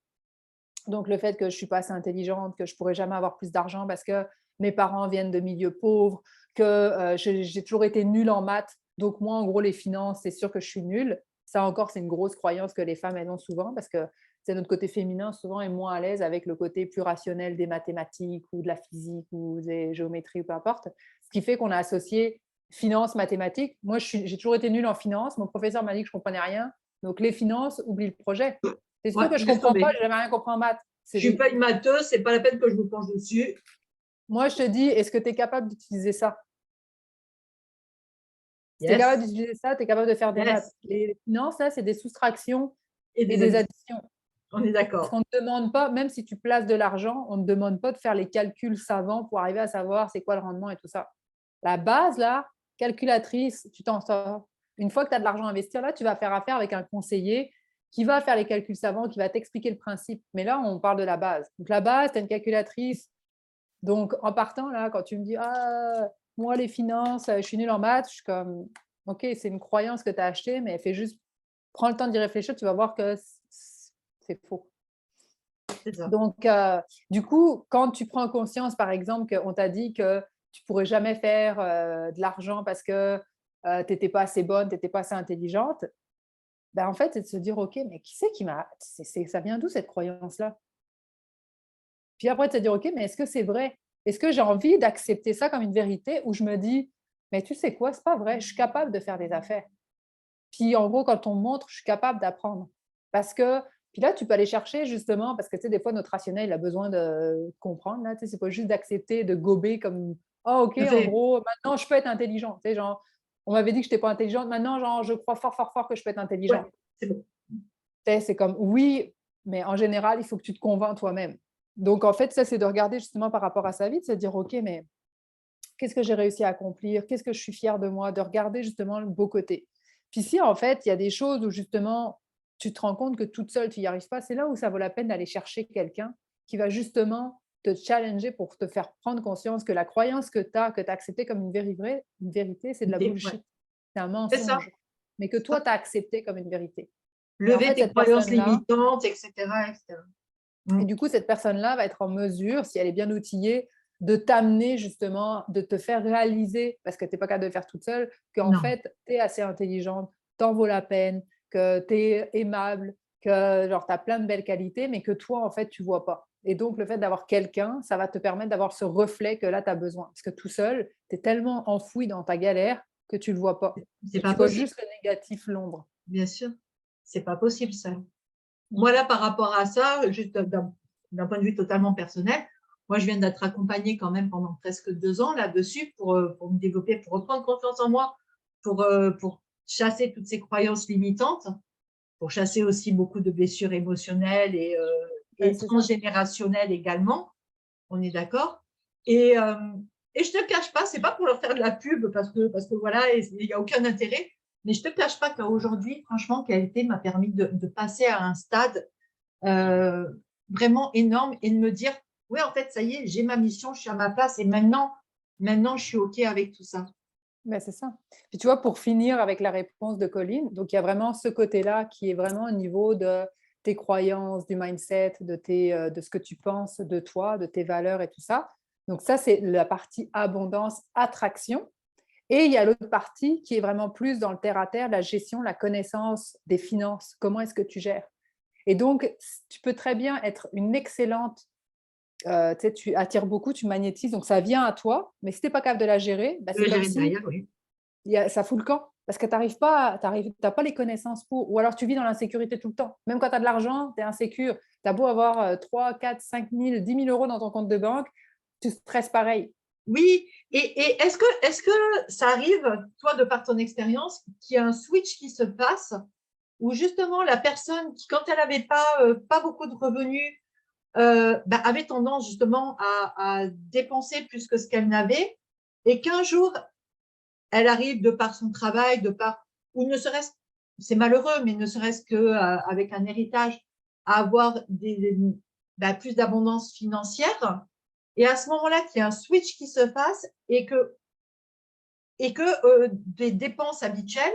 Speaker 2: donc le fait que je ne suis pas assez intelligente, que je ne pourrais jamais avoir plus d'argent parce que mes parents viennent de milieux pauvres, que j'ai toujours été nulle en maths, donc moi, en gros, les finances, c'est sûr que je suis nulle. Ça encore, c'est une grosse croyance que les femmes elles ont souvent parce que c'est notre côté féminin souvent est moins à l'aise avec le côté plus rationnel des mathématiques ou de la physique ou des géométries ou peu importe. Ce qui fait qu'on a associé finance, mathématiques. Moi, j'ai toujours été nulle en finance. Mon professeur m'a dit que je ne comprenais rien. Donc, les finances, oublie le projet. C'est
Speaker 1: Ouais,
Speaker 2: sûr que je ne
Speaker 1: laisse
Speaker 2: comprends pas,
Speaker 1: tomber.
Speaker 2: je n'ai jamais rien compris en maths.
Speaker 1: Je suis pas une matheuse, c'est pas la peine que je me penche dessus.
Speaker 2: Moi, je te dis, est-ce que tu es capable d'utiliser ça? Si tu es capable
Speaker 1: Yes,
Speaker 2: d'utiliser ça, tu es capable de faire des maths.
Speaker 1: yes.
Speaker 2: Les finances, là, c'est des soustractions
Speaker 1: Et
Speaker 2: et
Speaker 1: des
Speaker 2: des
Speaker 1: additions.
Speaker 2: additions.
Speaker 1: On est
Speaker 2: Parce
Speaker 1: d'accord.
Speaker 2: qu'on ne te demande pas, même si tu places de l'argent, on ne te demande pas de faire les calculs savants pour arriver à savoir c'est quoi le rendement et tout ça. La base, là, calculatrice, tu t'en sors. Une fois que tu as de l'argent à investir, là, tu vas faire affaire avec un conseiller qui va faire les calculs savants, qui va t'expliquer le principe. Mais là, on parle de la base. Donc, la base, tu as une calculatrice. Donc, en partant, là, quand tu me dis ah, moi, les finances, je suis nulle en maths, je suis comme ok, c'est une croyance que tu as achetée, mais fais juste, prends le temps d'y réfléchir, tu vas voir que c'est faux.
Speaker 1: C'est ça.
Speaker 2: Donc, du coup, quand tu prends conscience, par exemple, qu'on t'a dit que tu pourrais jamais faire de l'argent parce que tu n'étais pas assez bonne, tu n'étais pas assez intelligente, ben, en fait, c'est de se dire, OK, mais qui c'est qui m'a… ça vient d'où cette croyance-là? Puis après, de se dire, OK, mais est-ce que c'est vrai? Est-ce que j'ai envie d'accepter ça comme une vérité ou je me dis, mais tu sais quoi, c'est pas vrai, je suis capable de faire des affaires. Puis en gros, quand on me montre, je suis capable d'apprendre. Parce que, puis là, tu peux aller chercher justement, parce que tu sais, des fois, notre rationnel, il a besoin de comprendre. Là, tu sais, c'est pas juste d'accepter, de gober comme, ah, ok,
Speaker 1: Tout à
Speaker 2: en
Speaker 1: fait.
Speaker 2: gros, maintenant, je peux être intelligente. Tu sais, genre, on m'avait dit que je n'étais pas intelligente. Maintenant, genre, je crois fort, fort, fort que je peux être
Speaker 1: Ouais,
Speaker 2: intelligente.
Speaker 1: c'est bon.
Speaker 2: Tu sais, c'est comme, oui, mais en général, il faut que tu te convaincs toi-même. Donc, en fait, ça, c'est de regarder justement par rapport à sa vie, de se dire, ok, mais qu'est-ce que j'ai réussi à accomplir? Qu'est-ce que je suis fière de moi? De regarder justement le beau côté. Puis si en fait, il y a des choses où justement, tu te rends compte que toute seule, tu n'y arrives pas, c'est là où ça vaut la peine d'aller chercher quelqu'un qui va justement te challenger pour te faire prendre conscience que la croyance que tu as acceptée comme une vérité, c'est de la
Speaker 1: Ouais.
Speaker 2: bullshit. C'est un
Speaker 1: C'est ça.
Speaker 2: mensonge. Mais que
Speaker 1: C'est
Speaker 2: toi,
Speaker 1: ça.
Speaker 2: tu as accepté comme une vérité. Et en
Speaker 1: Lever
Speaker 2: fait,
Speaker 1: tes
Speaker 2: cette
Speaker 1: croyances
Speaker 2: personne-là,
Speaker 1: limitantes, etc., etc.
Speaker 2: et
Speaker 1: Mm.
Speaker 2: du coup, cette personne-là va être en mesure, si elle est bien outillée, de t'amener justement, de te faire réaliser, parce que tu n'es pas capable de le faire toute seule, qu'en
Speaker 1: Non.
Speaker 2: fait, tu es assez intelligente, t'en vaut la peine, que tu es aimable, que genre, tu as plein de belles qualités, mais que toi, en fait, tu ne vois pas. Et donc, le fait d'avoir quelqu'un, ça va te permettre d'avoir ce reflet que là, tu as besoin. Parce que tout seul, tu es tellement enfoui dans ta galère que tu ne le vois pas.
Speaker 1: C'est pas
Speaker 2: Tu vois
Speaker 1: possible,
Speaker 2: juste le négatif, l'ombre.
Speaker 1: bien sûr. C'est pas possible, ça.
Speaker 2: Mm.
Speaker 1: Moi, là, par rapport à ça, juste d'un point de vue totalement personnel, moi, je viens d'être accompagnée quand même pendant presque 2 ans là-dessus pour me développer, pour reprendre confiance en moi, pour chasser toutes ces croyances limitantes, pour chasser aussi beaucoup de blessures émotionnelles
Speaker 2: Ouais,
Speaker 1: et
Speaker 2: c'est ça.
Speaker 1: transgénérationnelles également. On est d'accord. Et, euh, et je te cache pas, c'est pas pour leur faire de la pub parce que voilà, il n'y a aucun intérêt. Mais je te cache pas qu'aujourd'hui, franchement, KLT m'a permis de passer à un stade euh, vraiment énorme et de me dire, oui, en fait, ça y est, j'ai ma mission, je suis à ma place et maintenant, je suis OK avec tout ça.
Speaker 2: Ben, c'est ça. Puis tu vois, pour finir avec la réponse de Colline, donc il y a vraiment ce côté-là qui est vraiment au niveau de tes croyances, du mindset, de ce que tu penses de toi, de tes valeurs et tout ça. Donc ça, c'est la partie abondance, attraction. Et il y a l'autre partie qui est vraiment plus dans le terre-à-terre, la gestion, la connaissance des finances. Comment est-ce que tu gères? Et donc, tu peux très bien être une excellente, tu sais, tu attires beaucoup, tu magnétises, donc ça vient à toi, mais si tu n'es pas capable de la gérer, bah,
Speaker 1: Je
Speaker 2: c'est
Speaker 1: vais
Speaker 2: comme
Speaker 1: gérer
Speaker 2: si
Speaker 1: derrière, oui.
Speaker 2: ça fout le camp. Parce que tu n'arrives pas, t'as pas les connaissances pour. Ou alors tu vis dans l'insécurité tout le temps. Même quand tu as de l'argent, tu es insécure. Tu as beau avoir 3, 4, 5 000, 10 000 euros dans ton compte de banque, tu stresses pareil.
Speaker 1: Oui, et est-ce que ça arrive, toi, de par ton expérience, qu'il y a un switch qui se passe où justement la personne qui, quand elle n'avait pas beaucoup de revenus, bah, avait tendance justement à dépenser plus que ce qu'elle n'avait, et qu'un jour, elle arrive de par son travail, ou ne serait-ce, c'est malheureux, mais ne serait-ce qu'avec un héritage, à avoir bah, plus d'abondance financière. Et à ce moment-là, qu'il y a un switch qui se fasse et que des dépenses habituelles,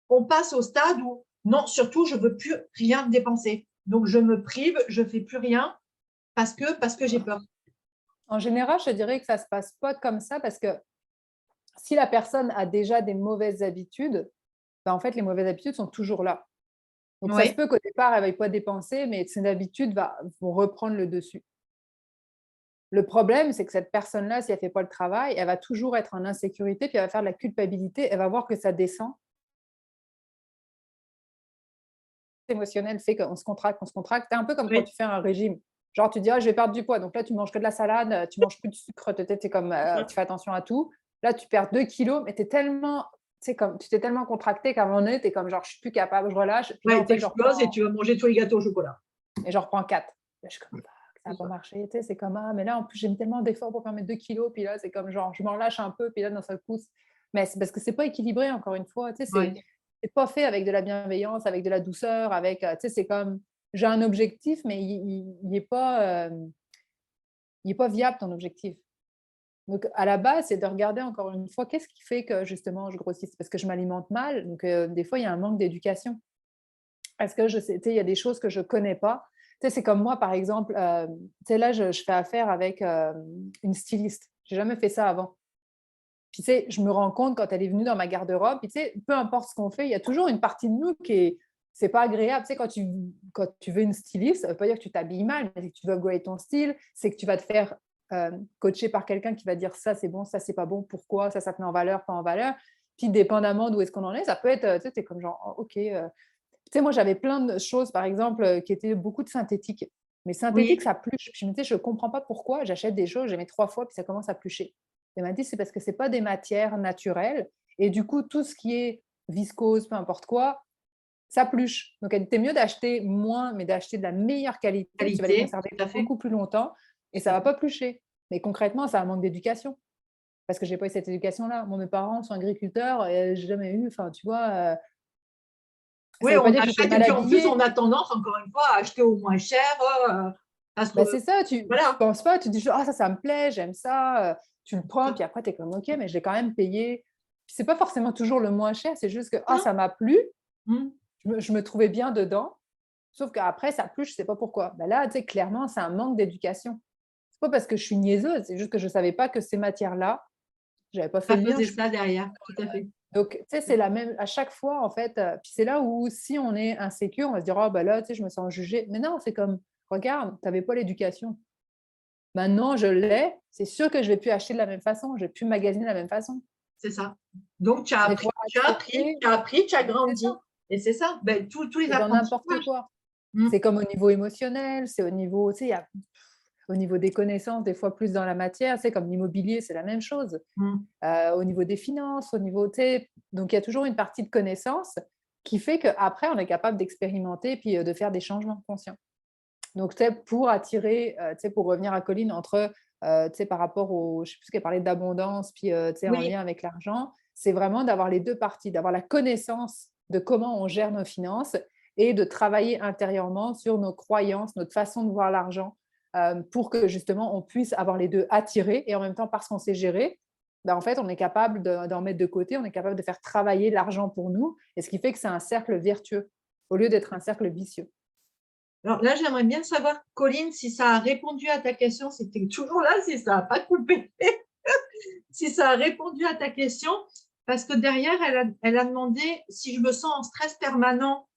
Speaker 1: on passe au stade où non, surtout, je ne veux plus rien dépenser. Donc, je me prive, je ne fais plus rien parce que j'ai peur.
Speaker 2: En général, je dirais que ça ne se passe pas comme ça parce que si la personne a déjà des mauvaises habitudes, ben, en fait, les mauvaises habitudes sont toujours là. Donc, ça se
Speaker 1: Oui,
Speaker 2: peut qu'au départ, elle ne veuille pas dépenser, mais ces habitudes vont reprendre le dessus. Le problème, c'est que cette personne-là, si elle ne fait pas le travail, elle va toujours être en insécurité, puis elle va faire de la culpabilité, elle va voir que ça descend. Émotionnel fait qu'on se contracte, on se contracte. C'est un peu comme quand
Speaker 1: oui.
Speaker 2: tu fais un régime. Genre, tu dis, ah, je vais perdre du poids. Donc là, tu manges que de la salade, tu manges plus de sucre, tu comme, tu fais attention à tout. Là, tu perds 2 kilos, mais tu t'es tellement contracté qu'à un moment donné, tu es comme, genre, je suis plus capable, je relâche. Puis là,
Speaker 1: Ouais,
Speaker 2: en fait, je
Speaker 1: t'exploses et
Speaker 2: reprends,
Speaker 1: tu vas manger tous les gâteaux au chocolat.
Speaker 2: et je reprends 4. Là, je suis comme, fuck, ça
Speaker 1: C'est
Speaker 2: n'a pas
Speaker 1: ça.
Speaker 2: marché. Tu sais, c'est comme, ah, mais là, en plus, j'ai mis tellement d'efforts pour faire mes 2 kilos. Puis là, c'est comme, genre, je m'en lâche un peu. Puis là, d'un seul coup, mais c'est parce que c'est pas équilibré, encore une fois. Tu sais,
Speaker 1: Ouais.
Speaker 2: c'est pas fait avec de la bienveillance, avec de la douceur, avec, tu sais, c'est comme, j'ai un objectif, mais il est pas viable, ton objectif. Donc, à la base, c'est de regarder encore une fois, qu'est-ce qui fait que justement je grossisse? Parce que je m'alimente mal. Donc, des fois, il y a un manque d'éducation. Est-ce que je sais, tu sais, il y a des choses que je connais pas. Tu sais, c'est comme moi, par exemple, tu sais, là, je fais affaire avec une styliste. J'ai jamais fait ça avant. Puis, tu sais, je me rends compte quand elle est venue dans ma garde-robe, puis, tu sais, peu importe ce qu'on fait, il y a toujours une partie de nous qui est, c'est pas agréable. Tu sais, quand tu veux une styliste, ça veut pas dire que tu t'habilles mal, mais c'est que tu veux upgrade ton style, c'est que tu vas te faire coacher par quelqu'un qui va dire ça, c'est bon, ça, c'est pas bon, pourquoi, ça te met en valeur, pas en valeur. Puis, dépendamment d'où est-ce qu'on en est, ça peut être, tu sais, t'es comme genre, oh, OK. Tu sais, moi, j'avais plein de choses, par exemple, qui étaient beaucoup de synthétiques. Mais synthétique,
Speaker 1: Oui,
Speaker 2: ça pluche. Puis je me disais, je ne comprends pas pourquoi. J'achète des choses, je les mets 3 fois, puis ça commence à plucher. Elle m'a dit, c'est parce que ce n'est pas des matières naturelles. Et du coup, tout ce qui est viscose, peu importe quoi, ça pluche. Donc, elle était mieux d'acheter moins, mais d'acheter de la meilleure qualité. Tu vas les
Speaker 1: qualité,
Speaker 2: conserver
Speaker 1: tout à fait.
Speaker 2: beaucoup plus longtemps et
Speaker 1: Tout
Speaker 2: ça
Speaker 1: à
Speaker 2: ne va
Speaker 1: fait.
Speaker 2: pas plucher. Mais concrètement, ça a un manque d'éducation. Parce que je n'ai pas eu cette éducation-là. Moi, mes parents sont agriculteurs et je n'ai jamais eu, enfin, tu vois, ça
Speaker 1: Oui,
Speaker 2: ne veut
Speaker 1: on
Speaker 2: pas dire que j'étais
Speaker 1: achète et
Speaker 2: mal
Speaker 1: puis en plus, on
Speaker 2: habillée.
Speaker 1: a tendance, encore une fois, à acheter au moins cher euh, parce que,
Speaker 2: Bah, c'est ça, tu
Speaker 1: voilà.
Speaker 2: penses pas, tu dis: «Ah ça me plaît, j'aime ça», tu le prends, puis après tu es comme: «OK, mais je l'ai quand même payé». Puis c'est pas forcément toujours le moins cher, c'est juste que: «Ah
Speaker 1: Non.
Speaker 2: ça m'a plu,
Speaker 1: Mm.
Speaker 2: je me trouvais bien dedans», sauf qu'après ça a plu, je sais pas pourquoi. Bah, là, tu sais, clairement, c'est un manque d'éducation. C'est pas parce que je suis niaiseuse, c'est juste que je savais pas que ces matières-là, j'avais pas fait
Speaker 1: Ça
Speaker 2: le lien,
Speaker 1: faisait
Speaker 2: je
Speaker 1: ça derrière, tout à fait.
Speaker 2: Donc, tu sais, c'est la même à chaque fois, en fait. Puis c'est là où, si on est insécure, on va se dire, oh, bah là, tu sais, je me sens jugée. Mais non, c'est comme, regarde, tu n'avais pas l'éducation. Maintenant, je l'ai. C'est sûr que je ne vais plus acheter de la même façon. Je ne vais plus magasiner de la même façon.
Speaker 1: C'est ça. Donc,
Speaker 2: Mais il faut accepter.
Speaker 1: tu as
Speaker 2: C'est ça.
Speaker 1: grandi. Et c'est ça. Ben, tous les
Speaker 2: C'est dans n'importe
Speaker 1: apprentissages.
Speaker 2: quoi.
Speaker 1: Mm.
Speaker 2: C'est comme au niveau émotionnel, c'est au niveau, tu sais, il y a au niveau des connaissances, des fois plus dans la matière, c'est comme l'immobilier, c'est la même chose.
Speaker 1: Mm.
Speaker 2: Au niveau des finances, au niveau, tu sais, donc il y a toujours une partie de connaissances qui fait qu'après, on est capable d'expérimenter et puis de faire des changements conscients. Donc, tu sais, pour attirer, tu sais, pour revenir à Colline, entre, tu sais, par rapport au, je sais plus ce qu'elle parlait d'abondance, puis, tu sais, en
Speaker 1: Oui,
Speaker 2: lien avec l'argent, c'est vraiment d'avoir les deux parties, d'avoir la connaissance de comment on gère nos finances et de travailler intérieurement sur nos croyances, notre façon de voir l'argent, pour que justement on puisse avoir les deux attirés et en même temps, parce qu'on sait gérer, ben, en fait, on est capable d'en mettre de côté, on est capable de faire travailler l'argent pour nous, et ce qui fait que c'est un cercle vertueux au lieu d'être un cercle vicieux.
Speaker 1: alors là, j'aimerais bien savoir, Colline, si ça a répondu à ta question, si tu es toujours là, si ça n'a pas coupé, si ça a répondu à ta question, parce que derrière, elle a demandé si je me sens en stress permanent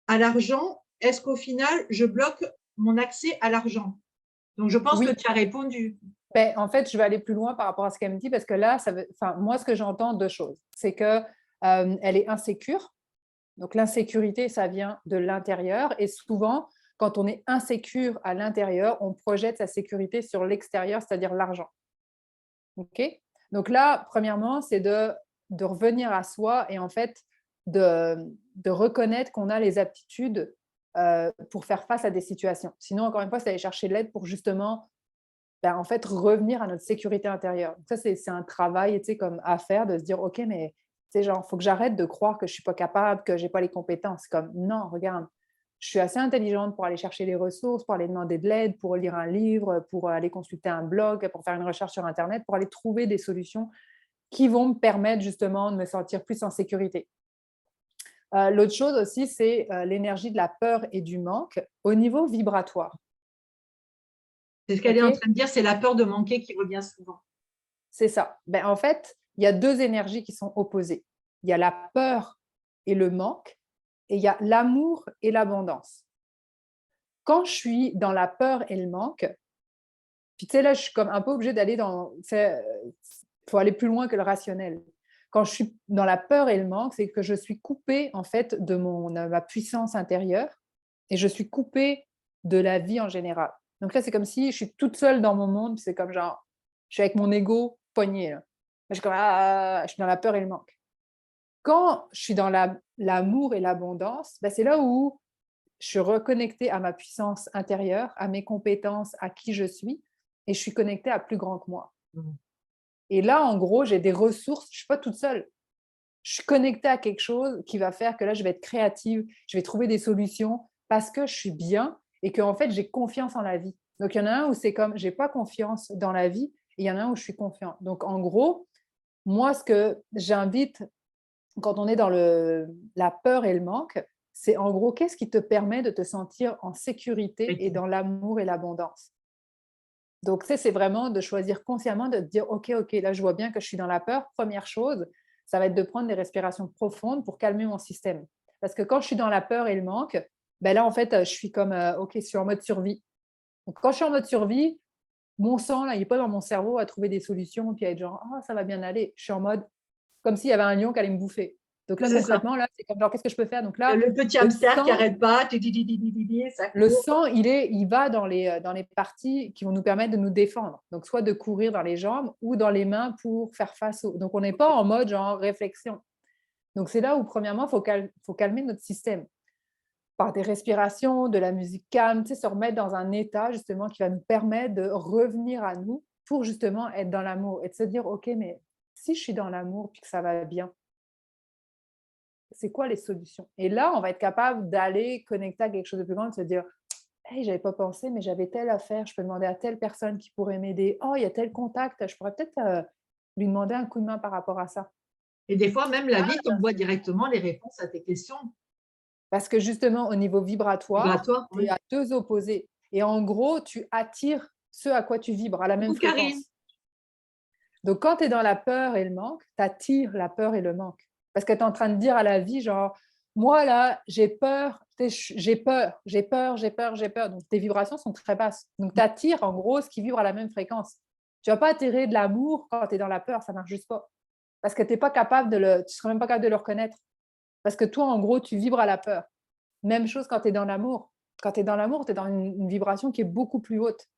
Speaker 1: à l'argent, est-ce qu'au final, je bloque mon accès à l'argent? Donc, je pense que
Speaker 2: Oui,
Speaker 1: tu as répondu.
Speaker 2: ben, en fait, je vais aller plus loin par rapport à ce qu'elle me dit parce que là, enfin, moi, ce que j'entends, deux choses. C'est que elle est insécure. Donc, l'insécurité, ça vient de l'intérieur. Et souvent, quand on est insécure à l'intérieur, on projette sa sécurité sur l'extérieur, c'est-à-dire l'argent. OK? Donc là, premièrement, c'est de revenir à soi et en fait, de reconnaître qu'on a les aptitudes pour faire face à des situations. Sinon, encore une fois, c'est d'aller chercher de l'aide pour justement ben, en fait, revenir à notre sécurité intérieure. Donc ça, c'est un travail, tu sais, comme à faire, de se dire, OK, mais tu sais, genre, il faut que j'arrête de croire que je ne suis pas capable, que je n'ai pas les compétences. Comme, non, regarde, je suis assez intelligente pour aller chercher les ressources, pour aller demander de l'aide, pour lire un livre, pour aller consulter un blog, pour faire une recherche sur Internet, pour aller trouver des solutions qui vont me permettre justement de me sentir plus en sécurité. L'autre chose aussi, c'est l'énergie de la peur et du manque au niveau vibratoire.
Speaker 1: C'est ce qu'elle est en
Speaker 2: OK?
Speaker 1: train de dire, c'est la peur de manquer qui revient souvent.
Speaker 2: C'est ça. Ben, en fait, il y a deux énergies qui sont opposées. Il y a la peur et le manque, et il y a l'amour et l'abondance. Quand je suis dans la peur et le manque, puis tu sais, là, je suis comme un peu obligée d'aller dans. Il faut aller plus loin que le rationnel. Quand je suis dans la peur et le manque, c'est que je suis coupée, en fait, de ma puissance intérieure et je suis coupée de la vie en général. Donc là, c'est comme si je suis toute seule dans mon monde, puis c'est comme genre, je suis avec mon ego pogné. Là. Je suis comme, je suis dans la peur et le manque. Quand je suis dans l'amour et l'abondance, ben c'est là où je suis reconnectée à ma puissance intérieure, à mes compétences, à qui je suis, et je suis connectée à plus grand que moi.
Speaker 1: Mmh.
Speaker 2: Et là, en gros, j'ai des ressources, je ne suis pas toute seule. Je suis connectée à quelque chose qui va faire que là, je vais être créative, je vais trouver des solutions parce que je suis bien et que en fait, j'ai confiance en la vie. Donc, il y en a un où c'est comme, j'ai pas confiance dans la vie, et il y en a un où je suis confiante. Donc, en gros, moi, ce que j'invite quand on est dans la peur et le manque, c'est en gros, qu'est-ce qui te permet de te sentir en sécurité et dans l'amour et l'abondance. Donc, tu sais, c'est vraiment de choisir consciemment, de te dire, OK, là, je vois bien que je suis dans la peur. Première chose, ça va être de prendre des respirations profondes pour calmer mon système. Parce que quand je suis dans la peur et le manque, ben là, en fait, je suis comme, OK, je suis en mode survie. Donc, quand je suis en mode survie, mon sang, là, il n'est pas dans mon cerveau à trouver des solutions, puis à être genre, ça va bien aller. Je suis en mode, comme s'il y avait un lion qui allait me bouffer. Donc là,
Speaker 1: C'est ça.
Speaker 2: concrètement, là, c'est comme genre, qu'est-ce que je peux faire? Donc là,
Speaker 1: Le petit
Speaker 2: le
Speaker 1: hamster qui
Speaker 2: sang,
Speaker 1: n'arrête pas, ça
Speaker 2: le
Speaker 1: court.
Speaker 2: sang, il va dans les parties qui vont nous permettre de nous défendre. Donc, soit de courir dans les jambes ou dans les mains pour faire face au. Donc, on n'est pas en mode genre réflexion. Donc, c'est là où, premièrement, faut calmer notre système par des respirations, de la musique calme, tu sais, se remettre dans un état justement qui va nous permettre de revenir à nous pour justement être dans l'amour et de se dire, OK, mais si je suis dans l'amour puis que ça va bien, c'est quoi les solutions? Et là, on va être capable d'aller connecter à quelque chose de plus grand, de se dire, hey, j'avais pas pensé, mais j'avais telle affaire, je peux demander à telle personne qui pourrait m'aider. Oh, il y a tel contact, je pourrais peut-être lui demander un coup de main par rapport à ça.
Speaker 1: Et des fois, même la vie t'envoie directement les réponses à tes questions
Speaker 2: Parce que justement, au niveau vibratoire,
Speaker 1: vibratoires.
Speaker 2: tu es
Speaker 1: Oui.
Speaker 2: à deux opposés. Et en gros, tu attires ce à quoi tu vibres, à la même
Speaker 1: Coucou Karine.
Speaker 2: fréquence. Donc, quand tu es dans la peur et le manque, tu attires la peur et le manque. Parce que tu es en train de dire à la vie, genre, moi là, j'ai peur, j'ai peur, j'ai peur, j'ai peur, j'ai peur. Donc, tes vibrations sont très basses. Donc, tu attires en gros ce qui vibre à la même fréquence. Tu ne vas pas attirer de l'amour quand tu es dans la peur, ça ne marche juste pas. Parce que tu n'es pas capable tu ne seras même pas capable de le reconnaître. Parce que toi, en gros, tu vibres à la peur. Même chose quand tu es dans l'amour. Quand tu es dans l'amour, tu es dans une vibration qui est beaucoup plus haute.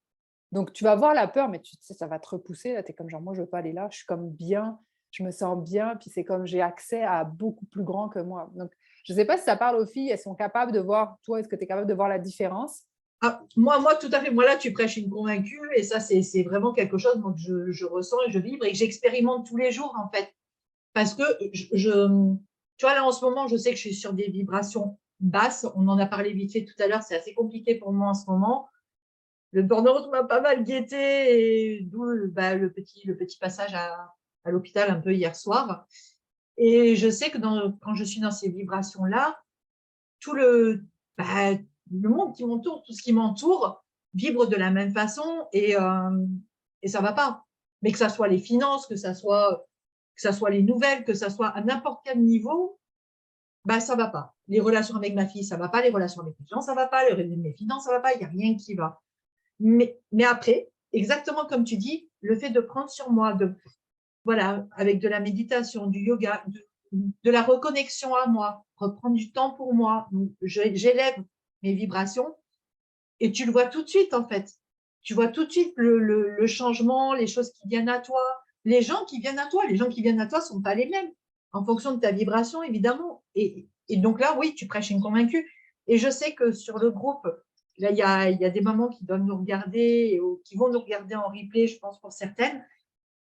Speaker 2: Donc, tu vas voir la peur, mais tu sais, ça va te repousser. Tu es comme genre, moi, je ne veux pas aller là. Je suis comme bien, je me sens bien. Puis c'est comme j'ai accès à beaucoup plus grand que moi. Donc, je ne sais pas si ça parle aux filles. Elles sont capables de voir, toi, est-ce que tu es capable de voir la différence?
Speaker 1: Ah, moi, tout à fait. Moi, là, tu prêches une convaincue et ça, c'est vraiment quelque chose donc, je ressens et je vibre et que j'expérimente tous les jours, en fait. Parce que tu vois, là, en ce moment, je sais que je suis sur des vibrations basses. On en a parlé vite fait tout à l'heure. C'est assez compliqué pour moi en ce moment. Le burn-out m'a pas mal guetté et d'où bah, le petit passage à l'hôpital un peu hier soir. Et je sais que quand je suis dans ces vibrations-là, tout bah, le monde qui m'entoure, tout ce qui m'entoure, vibre de la même façon et ça va pas. Mais que ça soit les finances, que ça soit les nouvelles, que ça soit à n'importe quel niveau, bah ça va pas. Les relations avec ma fille, ça va pas. Les relations avec les gens, ça va pas. Mes finances, ça va pas. Il y a rien qui va. Mais après, exactement comme tu dis, le fait de prendre sur moi, voilà, avec de la méditation, du yoga, de la reconnexion à moi, reprendre du temps pour moi, j'élève mes vibrations et tu le vois tout de suite en fait. Tu vois tout de suite le changement, les choses qui viennent à toi, les gens qui viennent à toi. Les gens qui viennent à toi ne sont pas les mêmes en fonction de ta vibration, évidemment. Et donc là, oui, tu prêches une convaincue. Et je sais que sur le groupe, là, il y a des mamans qui doivent nous regarder, qui vont nous regarder en replay, je pense, pour certaines,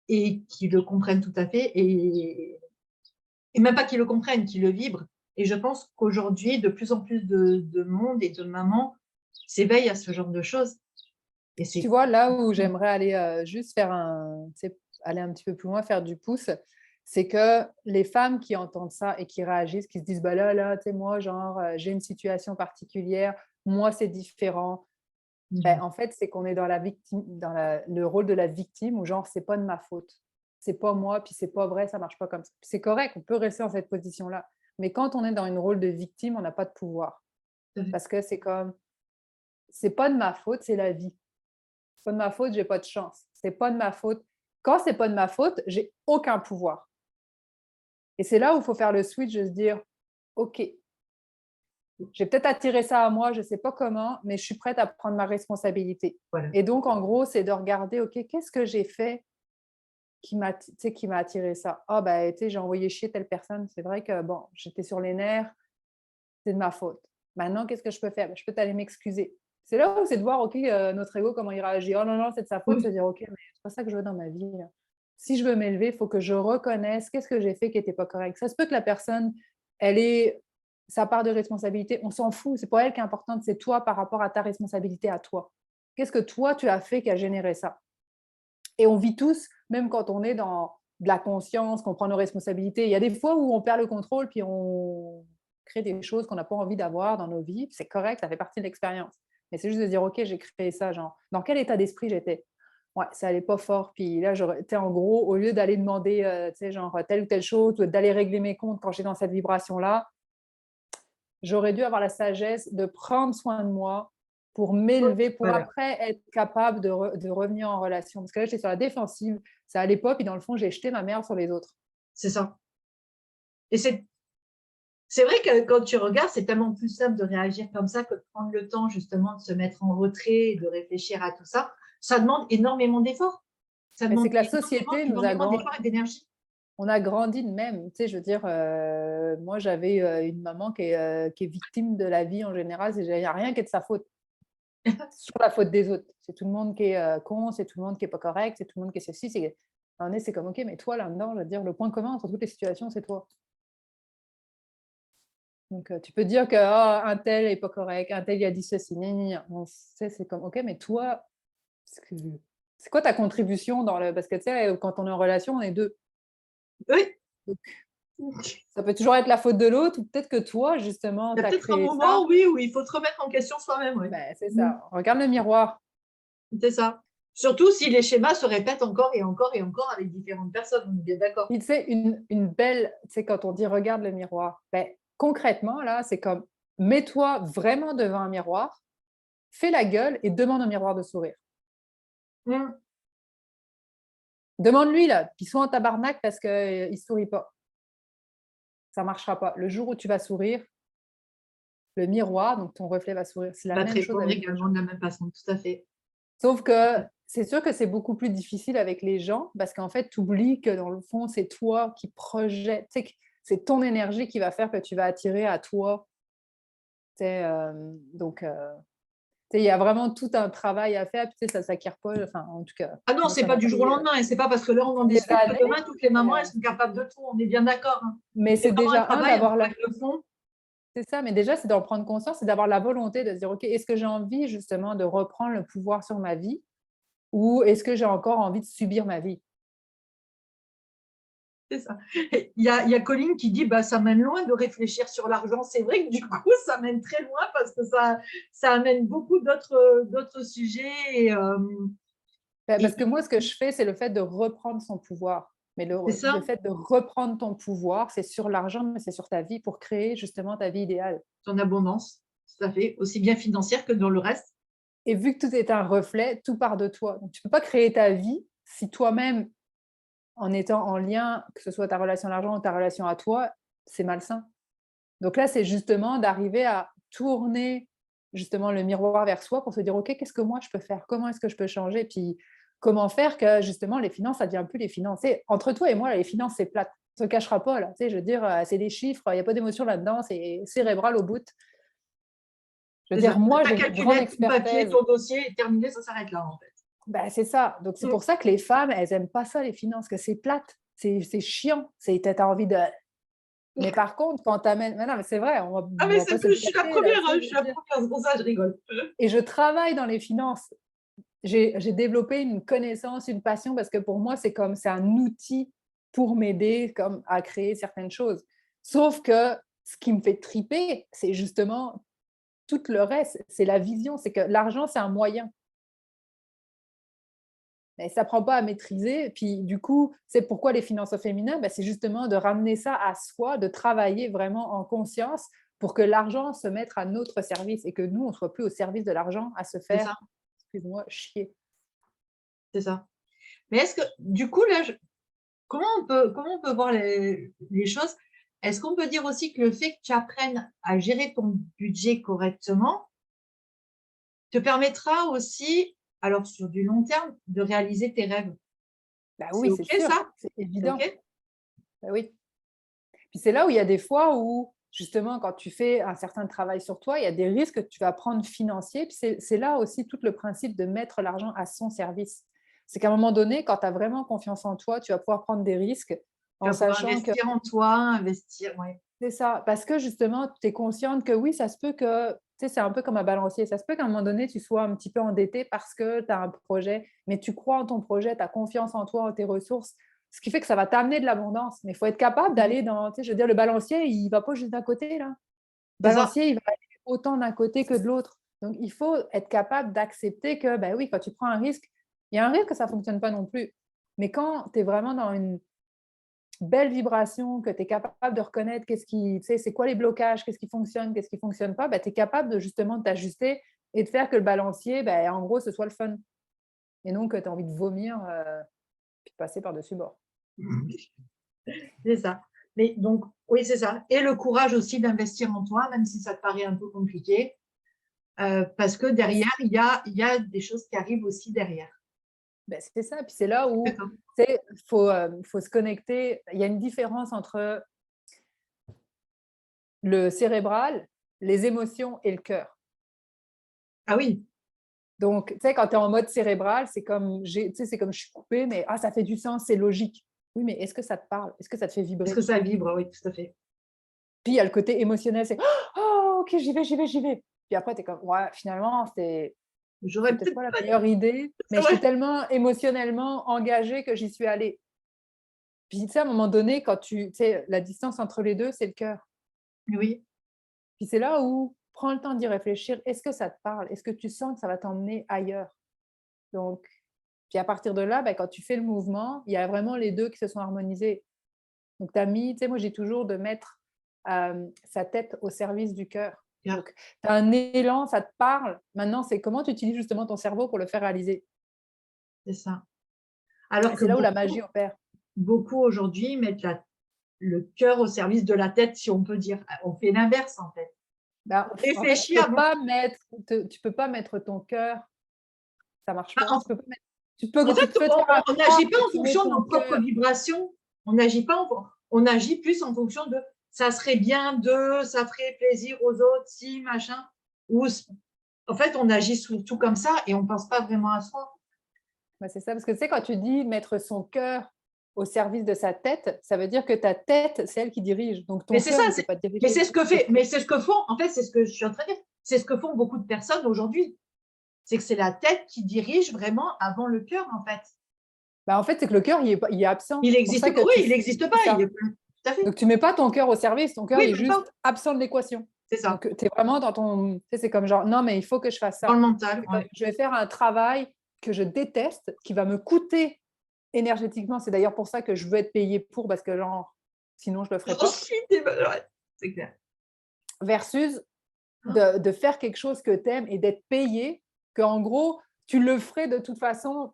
Speaker 1: et qui le comprennent tout à fait. Et même pas qui le comprennent, qui le vibrent. Et je pense qu'aujourd'hui, de plus en plus de monde et de mamans s'éveillent à ce genre de choses. Et
Speaker 2: Tu
Speaker 1: c'est
Speaker 2: vois, là où j'aimerais aller juste faire aller un petit peu plus loin, faire du pouce, c'est que les femmes qui entendent ça et qui réagissent, qui se disent, bah là, tu sais, moi, genre, j'ai une situation particulière, moi, c'est différent. Ben, en fait, c'est qu'on est dans la victime, le rôle de la victime, où genre, c'est pas de ma faute, c'est pas moi, puis c'est pas vrai, ça marche pas comme ça. C'est correct, on peut rester dans cette position-là. Mais quand on est dans une rôle de victime, on n'a pas de pouvoir. Parce que c'est comme, c'est pas de ma faute, c'est la vie. C'est pas de ma faute, j'ai pas de chance. C'est pas de ma faute. Quand c'est pas de ma faute, j'ai aucun pouvoir. Et c'est là où il faut faire le switch de se dire, OK, j'ai peut-être attiré ça à moi, je ne sais pas comment, mais je suis prête à prendre ma responsabilité.
Speaker 1: voilà.
Speaker 2: Et donc, en gros, c'est de regarder, OK, qu'est-ce que j'ai fait qui m'a attiré ça? Ah, ben, tu sais, j'ai envoyé chier telle personne. C'est vrai que, bon, j'étais sur les nerfs, c'est de ma faute. Maintenant, qu'est-ce que je peux faire? Ben, je peux aller m'excuser. C'est là où c'est de voir, OK, notre ego, comment il réagit. Oh non, non, c'est de sa faute. Se
Speaker 1: Oui,
Speaker 2: dire, OK, mais c'est pas ça que je veux dans ma vie, là. Si je veux m'élever, il faut que je reconnaisse qu'est-ce que j'ai fait qui n'était pas correct. Ça se peut que la personne, elle ait sa part de responsabilité. On s'en fout. C'est pas elle qui est importante. C'est toi par rapport à ta responsabilité à toi. Qu'est-ce que toi, tu as fait qui a généré ça? Et on vit tous, même quand on est dans de la conscience, qu'on prend nos responsabilités. Il y a des fois où on perd le contrôle, puis on crée des choses qu'on n'a pas envie d'avoir dans nos vies. C'est correct, ça fait partie de l'expérience. Mais c'est juste de dire, OK, j'ai créé ça, genre, dans quel état d'esprit j'étais? Ouais, ça allait pas fort. Puis là, en gros, au lieu d'aller demander, tu sais, genre, telle ou telle chose, ou d'aller régler mes comptes quand j'étais dans cette vibration-là, j'aurais dû avoir la sagesse de prendre soin de moi pour m'élever, pour
Speaker 1: voilà,
Speaker 2: après être capable de revenir en relation. Parce que là, j'étais sur la défensive, ça allait pas, puis dans le fond, j'ai jeté ma mère sur les autres.
Speaker 1: c'est ça. Et c'est vrai que quand tu regardes, c'est tellement plus simple de réagir comme ça que de prendre le temps justement de se mettre en retrait et de réfléchir à tout ça. Ça demande énormément d'efforts. Ça
Speaker 2: Mais c'est
Speaker 1: demande
Speaker 2: que la société nous a
Speaker 1: énormément d'efforts et d'énergie.
Speaker 2: on a grandi de même. Tu sais, je veux dire, moi, j'avais une maman qui est victime de la vie en général. Il n'y a rien qui est de sa faute. C'est toujours la faute des autres. C'est tout le monde qui est con, c'est tout le monde qui est pas correct, c'est tout le monde qui est ceci. C'est comme, OK, mais toi, là-dedans, je veux dire, le point commun entre toutes les situations, c'est toi. Donc, tu peux dire que oh, un tel est pas correct, un tel il a dit ceci, on sait, c'est comme, OK, mais toi, que- c'est quoi ta contribution dans le. Parce que tu sais, quand on est en relation, on est deux.
Speaker 1: Oui,
Speaker 2: Donc, ça peut toujours être la faute de l'autre, ou peut-être que toi, justement,
Speaker 1: il y
Speaker 2: tu
Speaker 1: a
Speaker 2: as
Speaker 1: peut-être un
Speaker 2: créé
Speaker 1: moment,
Speaker 2: ça.
Speaker 1: oui, où il faut te remettre en question soi-même. Oui.
Speaker 2: Ben, c'est ça. Regarde le miroir.
Speaker 1: C'est ça. Surtout si les schémas se répètent encore et encore et encore avec différentes personnes, on est bien d'accord.
Speaker 2: Puis tu sais, une belle, tu sais, quand on dit regarde le miroir, ben, concrètement, là, c'est comme mets-toi vraiment devant un miroir, fais la gueule et demande au miroir de sourire.
Speaker 1: Mm.
Speaker 2: Demande-lui, là, puis sois en tabarnak parce qu'il ne sourit pas. Ça ne marchera pas. Le jour où tu vas sourire, le miroir, donc ton reflet va sourire. C'est la
Speaker 1: Va te
Speaker 2: même chose
Speaker 1: répondre
Speaker 2: avec les
Speaker 1: également
Speaker 2: gens.
Speaker 1: de la même façon, tout à fait.
Speaker 2: Sauf que c'est sûr que c'est beaucoup plus difficile avec les gens parce qu'en fait, tu oublies que dans le fond, c'est toi qui projette, tu sais, c'est ton énergie qui va faire que tu vas attirer à toi. Tu sais, donc, tu sais, il y a vraiment tout un travail à faire. Puis, tu sais, ça ne s'acquiert pas. Enfin, en tout cas,
Speaker 1: Ah non,
Speaker 2: moi,
Speaker 1: c'est
Speaker 2: ça
Speaker 1: pas
Speaker 2: m'a
Speaker 1: du jour au
Speaker 2: pris
Speaker 1: lendemain et c'est pas parce que là on en
Speaker 2: des
Speaker 1: discute que
Speaker 2: années.
Speaker 1: demain toutes les mamans
Speaker 2: Mais,
Speaker 1: elles sont capables de tout, on est bien d'accord, hein.
Speaker 2: mais
Speaker 1: C'est
Speaker 2: c'est
Speaker 1: vraiment un
Speaker 2: déjà un
Speaker 1: travail, un
Speaker 2: d'avoir
Speaker 1: travail de fond.
Speaker 2: c'est ça, mais déjà, c'est d'en prendre conscience et d'avoir la volonté de se dire, OK, est-ce que j'ai envie justement de reprendre le pouvoir sur ma vie ou est-ce que j'ai encore envie de subir ma vie?
Speaker 1: C'est ça. Il y a Colline qui dit bah, ça mène loin de réfléchir sur l'argent. C'est vrai que du coup, ça mène très loin parce que ça amène beaucoup d'autres sujets.
Speaker 2: Parce
Speaker 1: Et
Speaker 2: que moi, ce que je fais, c'est le fait de reprendre son pouvoir. Mais
Speaker 1: c'est
Speaker 2: le
Speaker 1: ça,
Speaker 2: fait de reprendre ton pouvoir, c'est sur l'argent, mais c'est sur ta vie pour créer justement ta vie idéale.
Speaker 1: ton abondance, tout à fait, aussi bien financière que dans le reste.
Speaker 2: Et vu que tout est un reflet, tout part de toi. Donc, tu ne peux pas créer ta vie si toi-même, en étant en lien, que ce soit ta relation à l'argent ou ta relation à toi, c'est malsain. Donc là, c'est justement d'arriver à tourner justement le miroir vers soi pour se dire: «OK, qu'est-ce que moi je peux faire? Comment est-ce que je peux changer?» Puis comment faire que justement les finances, ça ne devient plus les finances. Tu sais, entre toi et moi, les finances, c'est plate. On ne se cachera pas là, tu sais, je veux dire, c'est des chiffres, il y a pas d'émotion là-dedans, c'est cérébral au bout. Je veux
Speaker 1: C'est
Speaker 2: dire,
Speaker 1: ça.
Speaker 2: moi,
Speaker 1: Ta
Speaker 2: j'ai une grande
Speaker 1: calculette, ton papier,
Speaker 2: expertise.
Speaker 1: ton dossier est terminé, ça s'arrête là en fait.
Speaker 2: Ben c'est ça. Donc c'est pour ça que les femmes, elles aiment pas ça les finances, que c'est plate, c'est chiant, tu as envie de mais par contre, quand tu amènes mais non, mais c'est vrai,
Speaker 1: Ah
Speaker 2: on
Speaker 1: mais
Speaker 2: va pas se le
Speaker 1: je suis la
Speaker 2: cacher là,
Speaker 1: première,
Speaker 2: tu sais,
Speaker 1: hein,
Speaker 2: je
Speaker 1: je suis
Speaker 2: veux
Speaker 1: la
Speaker 2: dire.
Speaker 1: première, c'est pour ça que je rigole.
Speaker 2: Et je travaille dans les finances. J'ai développé une connaissance, une passion parce que pour moi, c'est un outil pour m'aider comme à créer certaines choses. Sauf que ce qui me fait triper, c'est justement tout le reste, c'est la vision, c'est que l'argent, c'est un moyen. Mais ça prend pas à maîtriser. Puis du coup, c'est pourquoi les finances au féminin, bah, c'est justement de ramener ça à soi, de travailler vraiment en conscience pour que l'argent se mette à notre service et que nous, on ne soit plus au service de l'argent à se
Speaker 1: C'est
Speaker 2: faire,
Speaker 1: ça,
Speaker 2: excuse-moi, chier.
Speaker 1: c'est ça. Mais est-ce que, du coup, là, comment on peut voir les choses? Est-ce qu'on peut dire aussi que le fait que tu apprennes à gérer ton budget correctement te permettra aussi, alors sur du long terme, de réaliser tes rêves?
Speaker 2: Bah
Speaker 1: C'est
Speaker 2: oui,
Speaker 1: OK
Speaker 2: c'est sûr,
Speaker 1: ça?
Speaker 2: c'est
Speaker 1: C'est
Speaker 2: évident.
Speaker 1: OK?
Speaker 2: Bah oui. Puis c'est là où il y a des fois où, justement, quand tu fais un certain travail sur toi, il y a des risques que tu vas prendre financiers. Puis c'est là aussi tout le principe de mettre l'argent à son service. C'est qu'à un moment donné, quand tu as vraiment confiance en toi, tu vas pouvoir prendre des risques
Speaker 1: Tu
Speaker 2: en
Speaker 1: vas pouvoir
Speaker 2: sachant que
Speaker 1: investir en toi, investir, ouais,
Speaker 2: c'est ça. Parce que justement, tu es consciente que oui, ça se peut que, tu sais, c'est un peu comme un balancier. Ça se peut qu'à un moment donné, tu sois un petit peu endetté parce que tu as un projet, mais tu crois en ton projet, tu as confiance en toi, en tes ressources, ce qui fait que ça va t'amener de l'abondance. Mais il faut être capable
Speaker 1: mmh,
Speaker 2: d'aller dans, tu sais, je veux dire, le balancier, il ne va pas juste d'un côté, là. Le
Speaker 1: c'est ça.
Speaker 2: balancier, il va aller autant d'un côté que de l'autre. Donc, il faut être capable d'accepter que, ben oui, quand tu prends un risque, il y a un risque que ça ne fonctionne pas non plus. Mais quand tu es vraiment dans une belle vibration, que tu es capable de reconnaître qu'est-ce qui, tu sais, c'est quoi les blocages, qu'est-ce qui fonctionne, qu'est-ce qui ne fonctionne pas, ben, tu es capable de justement t'ajuster et de faire que le balancier, ben, en gros, ce soit le fun. Et non que tu as envie de vomir puis de passer par-dessus bord.
Speaker 1: C'est ça. Mais donc, oui, c'est ça. Et le courage aussi d'investir en toi, même si ça te paraît un peu compliqué, parce que
Speaker 2: Ben,
Speaker 1: derrière, il y a des choses qui arrivent aussi derrière.
Speaker 2: ben, c'est ça. Puis c'est là où
Speaker 1: D'accord.
Speaker 2: tu sais, faut se connecter. Il y a une différence entre le cérébral, les émotions et le cœur.
Speaker 1: Ah oui,
Speaker 2: Donc, tu sais, quand tu es en mode cérébral, tu sais, c'est comme je suis coupée, mais ah, ça fait du sens, c'est logique. Oui, mais est-ce que ça te parle? Est-ce que ça te fait
Speaker 1: est-ce que
Speaker 2: vibrer?
Speaker 1: ça vibre? Oui, tout à fait.
Speaker 2: Puis il y a le côté émotionnel, c'est oh, ok, j'y vais, j'y vais, j'y vais. Puis après, tu es comme, ouais, finalement, c'est
Speaker 1: J'aurais
Speaker 2: peut-être
Speaker 1: peut-être
Speaker 2: pas la
Speaker 1: pas.
Speaker 2: meilleure idée, mais
Speaker 1: C'est
Speaker 2: j'étais
Speaker 1: vrai.
Speaker 2: tellement émotionnellement engagée que j'y suis allée. Puis tu sais, à un moment donné, tu sais, la distance entre les deux, c'est le cœur.
Speaker 1: Oui,
Speaker 2: Puis c'est là où prends le temps d'y réfléchir. Est-ce que ça te parle? Est-ce que tu sens que ça va t'emmener ailleurs? Donc, Puis à partir de là, quand tu fais le mouvement, il y a vraiment les deux qui se sont harmonisés. Donc, tu as mis, tu sais, moi, j'ai toujours de mettre sa tête au service du cœur.
Speaker 1: Bien.
Speaker 2: Donc, tu as un élan, ça te parle. Maintenant, c'est comment tu utilises justement ton cerveau pour le faire réaliser.
Speaker 1: C'est ça. Alors
Speaker 2: Et
Speaker 1: que
Speaker 2: c'est là où la magie opère.
Speaker 1: beaucoup aujourd'hui mettent le cœur au service de la tête, si on peut dire. On fait l'inverse, en fait.
Speaker 2: En fait,
Speaker 1: Réfléchis avant.
Speaker 2: tu peux pas mettre ton cœur, ça marche
Speaker 1: Bah,
Speaker 2: pas. Tu peux pas mettre, tu peux,
Speaker 1: en
Speaker 2: tu
Speaker 1: fait,
Speaker 2: te fais faire
Speaker 1: on
Speaker 2: croire
Speaker 1: n'agit pas
Speaker 2: que
Speaker 1: en
Speaker 2: tu mets
Speaker 1: fonction de
Speaker 2: ton
Speaker 1: nos propres
Speaker 2: cœur.
Speaker 1: vibrations. On n'agit pas, on agit plus en fonction de ça serait bien de, ça ferait plaisir aux autres, si, machin. Ou, en fait, on agit surtout comme ça et on ne pense pas vraiment à soi.
Speaker 2: C'est ça, parce que tu sais, quand tu dis mettre son cœur au service de sa tête, ça veut dire que ta tête, c'est elle qui dirige. Donc
Speaker 1: Mais
Speaker 2: ton
Speaker 1: c'est ça,
Speaker 2: cœur, il ne peut pas te
Speaker 1: mais
Speaker 2: diriger.
Speaker 1: c'est ce que fait, mais c'est ce que font, en fait, c'est ce que je suis en train de dire, c'est ce que font beaucoup de personnes aujourd'hui. C'est que c'est la tête qui dirige vraiment avant le cœur, en fait.
Speaker 2: En fait, c'est que le cœur, il est absent.
Speaker 1: Il
Speaker 2: C'est pour ça
Speaker 1: n'existe
Speaker 2: que
Speaker 1: pas, oui,
Speaker 2: tu
Speaker 1: il
Speaker 2: fais
Speaker 1: n'existe pas.
Speaker 2: ça.
Speaker 1: Tout à fait.
Speaker 2: Donc, tu ne mets pas ton cœur au service, ton cœur
Speaker 1: Oui,
Speaker 2: il est
Speaker 1: même pas.
Speaker 2: juste absent de l'équation.
Speaker 1: C'est ça.
Speaker 2: Donc, tu es vraiment dans ton. Tu sais, c'est comme genre, non, mais il faut que je fasse
Speaker 1: Dans le
Speaker 2: ça.
Speaker 1: mental.
Speaker 2: Comme,
Speaker 1: Ouais.
Speaker 2: je vais faire un travail que je déteste, qui va me coûter énergétiquement. C'est d'ailleurs pour ça que je veux être payée pour, parce que, genre, sinon, je ne le ferais pas.
Speaker 1: C'est clair.
Speaker 2: Versus de faire quelque chose que tu aimes et d'être payé, qu'en gros, tu le ferais de toute façon,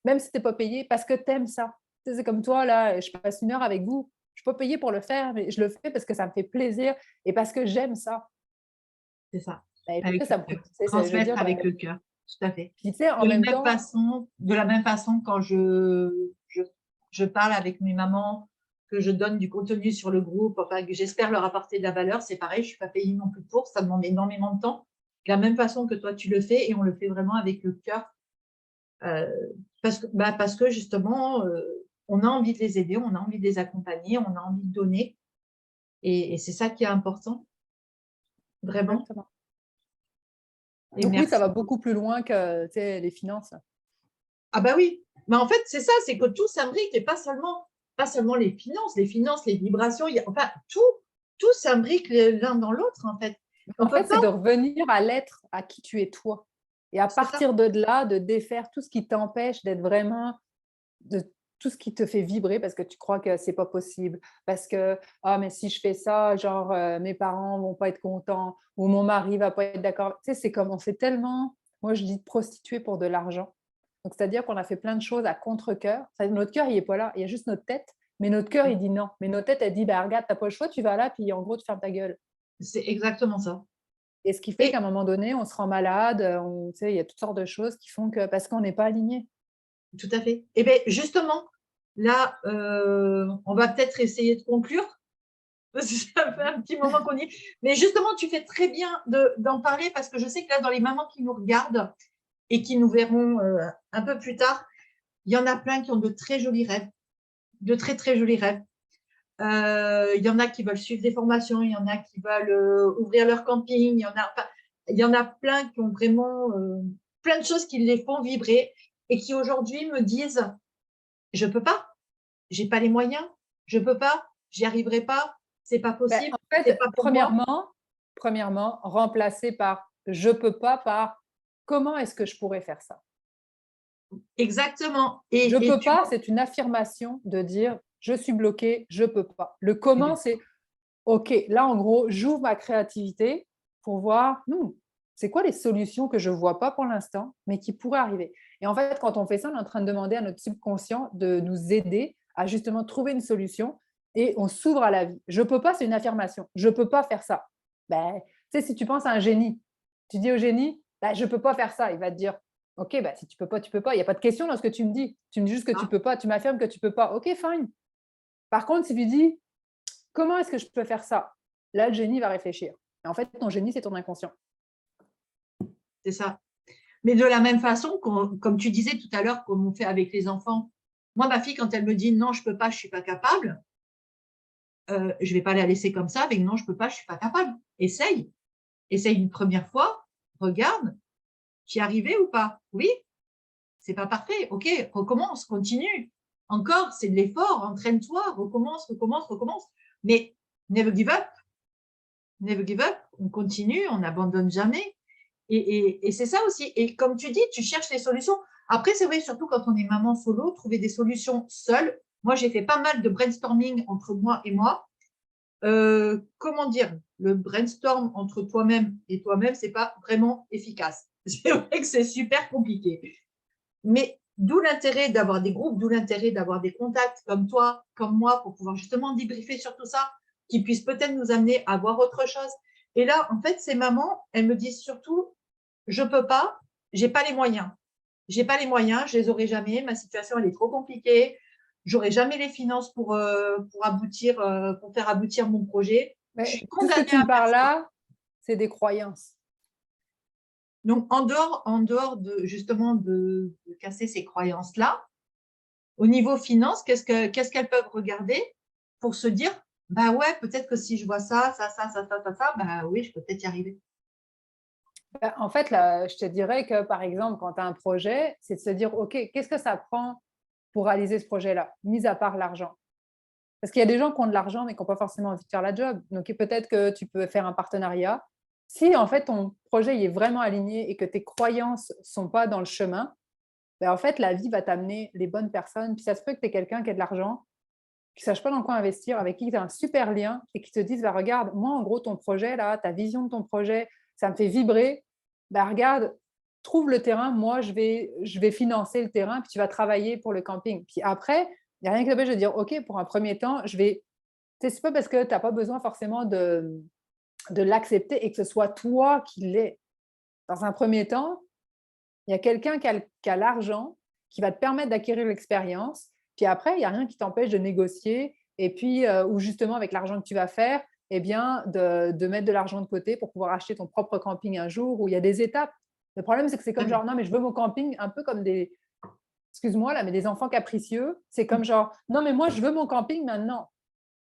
Speaker 2: même si tu n'es pas payé, parce que tu aimes ça. Tu sais, c'est comme toi, là, je passe 1 heure avec vous. Je ne suis pas payée pour le faire, mais je le fais parce que ça me fait plaisir et parce que j'aime ça.
Speaker 1: C'est ça.
Speaker 2: Et puis,
Speaker 1: Avec le
Speaker 2: ça me
Speaker 1: cœur.
Speaker 2: coûte, tu sais, je veux
Speaker 1: Transmettre
Speaker 2: dire,
Speaker 1: avec le cœur. Tout à fait.
Speaker 2: puis, tu sais, en même temps,
Speaker 1: De la même façon, quand je parle avec mes mamans, que je donne du contenu sur le groupe, enfin, que j'espère leur apporter de la valeur, c'est pareil, je ne suis pas payée non plus pour, ça demande énormément de temps. De la même façon que toi, tu le fais, et on le fait vraiment avec le cœur. Parce que justement, on a envie de les aider, on a envie de les accompagner, on a envie de donner. Et c'est ça qui est important, vraiment.
Speaker 2: exactement.
Speaker 1: Et
Speaker 2: Donc oui, ça
Speaker 1: merci.
Speaker 2: va beaucoup plus loin que, tu sais, les finances.
Speaker 1: Ah bah oui, mais en fait, c'est ça, c'est que tout s'imbrique et pas seulement les finances, les vibrations, enfin, tout s'imbrique l'un dans l'autre, en fait. On
Speaker 2: En
Speaker 1: peut
Speaker 2: fait,
Speaker 1: pas,
Speaker 2: c'est de revenir à l'être, à qui tu es toi. Et à
Speaker 1: c'est ça,
Speaker 2: partir de là, de défaire tout ce qui t'empêche d'être vraiment, de tout ce qui te fait vibrer parce que tu crois que c'est pas possible, parce que ah mais si je fais ça, genre mes parents vont pas être contents ou mon mari va pas être d'accord. Tu sais, c'est comme on s'est tellement, moi je dis de prostituer pour de l'argent. Donc c'est-à-dire qu'on a fait plein de choses à contre-cœur. Notre cœur il est pas là, il y a juste notre tête. Mais notre cœur il dit non. Mais notre tête elle dit bah regarde t'as pas le choix, tu vas là puis en gros tu fermes ta gueule.
Speaker 1: c'est exactement ça.
Speaker 2: Et ce qui fait qu'à
Speaker 1: Et
Speaker 2: un moment donné on se rend malade, tu sais, il y a toutes sortes de choses qui font que parce qu'on n'est pas aligné.
Speaker 1: tout à fait. Et bien, justement, là, on va peut-être essayer de conclure, parce que ça fait un petit moment qu'on y est. Mais justement, tu fais très bien d'en parler parce que je sais que là, dans les mamans qui nous regardent et qui nous verront un peu plus tard, il y en a plein qui ont de très jolis rêves, de très, très jolis rêves. Il y en a qui veulent suivre des formations, il y en a qui veulent ouvrir leur camping, il y en a plein qui ont vraiment plein de choses qui les font vibrer et qui aujourd'hui me disent je peux pas, j'ai pas les moyens, je peux pas, j'y arriverai pas, c'est pas possible,
Speaker 2: En
Speaker 1: c'est
Speaker 2: fait,
Speaker 1: pas pour moi.
Speaker 2: premièrement, remplacer par je peux pas par comment est-ce que je pourrais faire ça?
Speaker 1: Exactement.
Speaker 2: Je
Speaker 1: Et
Speaker 2: peux
Speaker 1: tu
Speaker 2: pas, c'est une affirmation de dire je suis bloqué, je peux pas. Le comment, c'est OK, là en gros, j'ouvre ma créativité pour voir c'est quoi les solutions que je vois pas pour l'instant, mais qui pourraient arriver. Et en fait, quand on fait ça, on est en train de demander à notre subconscient de nous aider à justement trouver une solution et on s'ouvre à la vie. Je peux pas, c'est une affirmation. Je peux pas faire ça. Ben, tu sais, si tu penses à un génie, tu dis au génie, ben, je peux pas faire ça. Il va te dire, OK, ben, si tu peux pas, tu peux pas. Il n'y a pas de question dans ce que tu me dis. Tu me dis juste que tu peux pas. Tu m'affirmes que tu peux pas. OK, fine. Par contre, si tu dis, comment est-ce que je peux faire ça? Là, le génie va réfléchir. Et en fait, ton génie, c'est ton inconscient.
Speaker 1: c'est ça. Mais de la même façon, comme tu disais tout à l'heure, comme on fait avec les enfants, moi, ma fille, quand elle me dit non, je peux pas, je suis pas capable, je vais pas la laisser comme ça avec non, je peux pas, je suis pas capable. Essaye. Essaye une première fois, regarde, tu y es arrivé ou pas? Oui, c'est pas parfait. OK, recommence, continue. Encore, c'est de l'effort, entraîne-toi, recommence, recommence, recommence. Mais never give up, never give up, on continue, on n'abandonne jamais. Et c'est ça aussi. Et comme tu dis, tu cherches les solutions. Après, c'est vrai, surtout quand on est maman solo, trouver des solutions seule. Moi, j'ai fait pas mal de brainstorming entre moi et moi. Comment dire, le brainstorm entre toi-même et toi-même, c'est pas vraiment efficace. C'est vrai que c'est super compliqué. Mais d'où l'intérêt d'avoir des groupes, d'où l'intérêt d'avoir des contacts comme toi, comme moi, pour pouvoir justement débriefer sur tout ça, qui puissent peut-être nous amener à voir autre chose. Et là, en fait, ces mamans, elles me disent surtout, je peux pas, j'ai pas les moyens. J'ai pas les moyens, je les aurai jamais, ma situation, elle est trop compliquée, j'aurai jamais les finances pour aboutir, pour faire aboutir mon projet. Je
Speaker 2: Mais
Speaker 1: suis
Speaker 2: tout ce que
Speaker 1: condamnée
Speaker 2: tu
Speaker 1: à
Speaker 2: me
Speaker 1: faire
Speaker 2: parles
Speaker 1: ça.
Speaker 2: là, c'est des croyances.
Speaker 1: Donc, en dehors de, justement, de casser ces croyances-là, au niveau finance, qu'est-ce qu'elles peuvent regarder pour se dire, bah ouais, peut-être que si je vois ça, bah oui, je peux peut-être y arriver.
Speaker 2: Bah, en fait, là, je te dirais que, par exemple, quand tu as un projet, c'est de se dire, OK, qu'est-ce que ça prend pour réaliser ce projet-là, mis à part l'argent? Parce qu'il y a des gens qui ont de l'argent, mais qui n'ont pas forcément envie de faire la job. Donc, peut-être que tu peux faire un partenariat. Si, en fait, ton projet il est vraiment aligné et que tes croyances ne sont pas dans le chemin, ben, en fait, la vie va t'amener les bonnes personnes. Puis ça se peut que tu aies quelqu'un qui ait de l'argent, qui ne sache pas dans quoi investir, avec qui tu as un super lien et qui te dise, bah, regarde, moi, en gros, ton projet, là, ta vision de ton projet, ça me fait vibrer. Bah, regarde, trouve le terrain, moi, je vais financer le terrain, puis tu vas travailler pour le camping. Puis après, il n'y a rien qui t'empêche de dire, OK, pour un premier temps, je vais… Tu sais, c'est pas parce que tu n'as pas besoin forcément de l'accepter et que ce soit toi qui l'es. Dans un premier temps, il y a quelqu'un qui a l'argent, qui va te permettre d'acquérir l'expérience. Puis après, il n'y a rien qui t'empêche de négocier. Et puis, ou justement, avec l'argent que tu vas faire, eh bien, de mettre de l'argent de côté pour pouvoir acheter ton propre camping un jour, où il y a des étapes. Le problème, c'est que c'est comme genre, non, mais je veux mon camping, un peu comme des, excuse-moi là, mais des enfants capricieux. C'est comme genre, non, mais moi, je veux mon camping maintenant.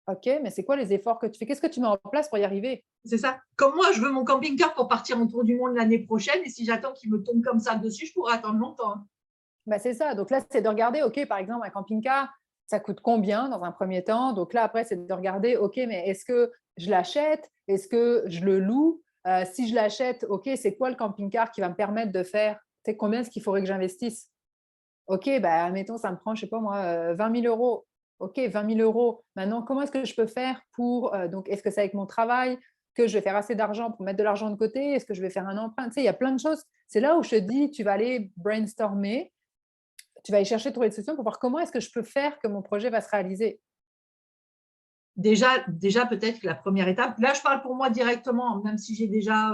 Speaker 2: OK, mais c'est quoi les efforts que tu fais? Qu'est-ce que tu mets en place pour y arriver?
Speaker 1: C'est ça. Comme moi, je veux mon camping-car pour partir en tour du monde l'année prochaine, et si j'attends qu'il me tombe comme ça dessus, je pourrais attendre longtemps, hein.
Speaker 2: Bah, c'est ça. Donc là, c'est de regarder, OK, par exemple, un camping-car, ça coûte combien dans un premier temps? Donc là, après, c'est de regarder, OK, mais est-ce que je l'achète? Est-ce que je le loue? Si je l'achète, OK, c'est quoi le camping-car qui va me permettre de faire? Tu sais, combien est-ce qu'il faudrait que j'investisse? OK, bah, admettons, ça me prend, je sais pas moi, 20 000 euros. OK, 20 000 euros. Maintenant, comment est-ce que je peux faire pour… donc, est-ce que c'est avec mon travail que je vais faire assez d'argent pour mettre de l'argent de côté? Est-ce que je vais faire un emprunt? Tu sais, il y a plein de choses. C'est là où je te dis, tu vas aller brainstormer, tu vas aller chercher, trouver des solutions pour voir comment est-ce que je peux faire que mon projet va se réaliser.
Speaker 1: Déjà peut-être que la première étape, là, je parle pour moi directement, même si j'ai déjà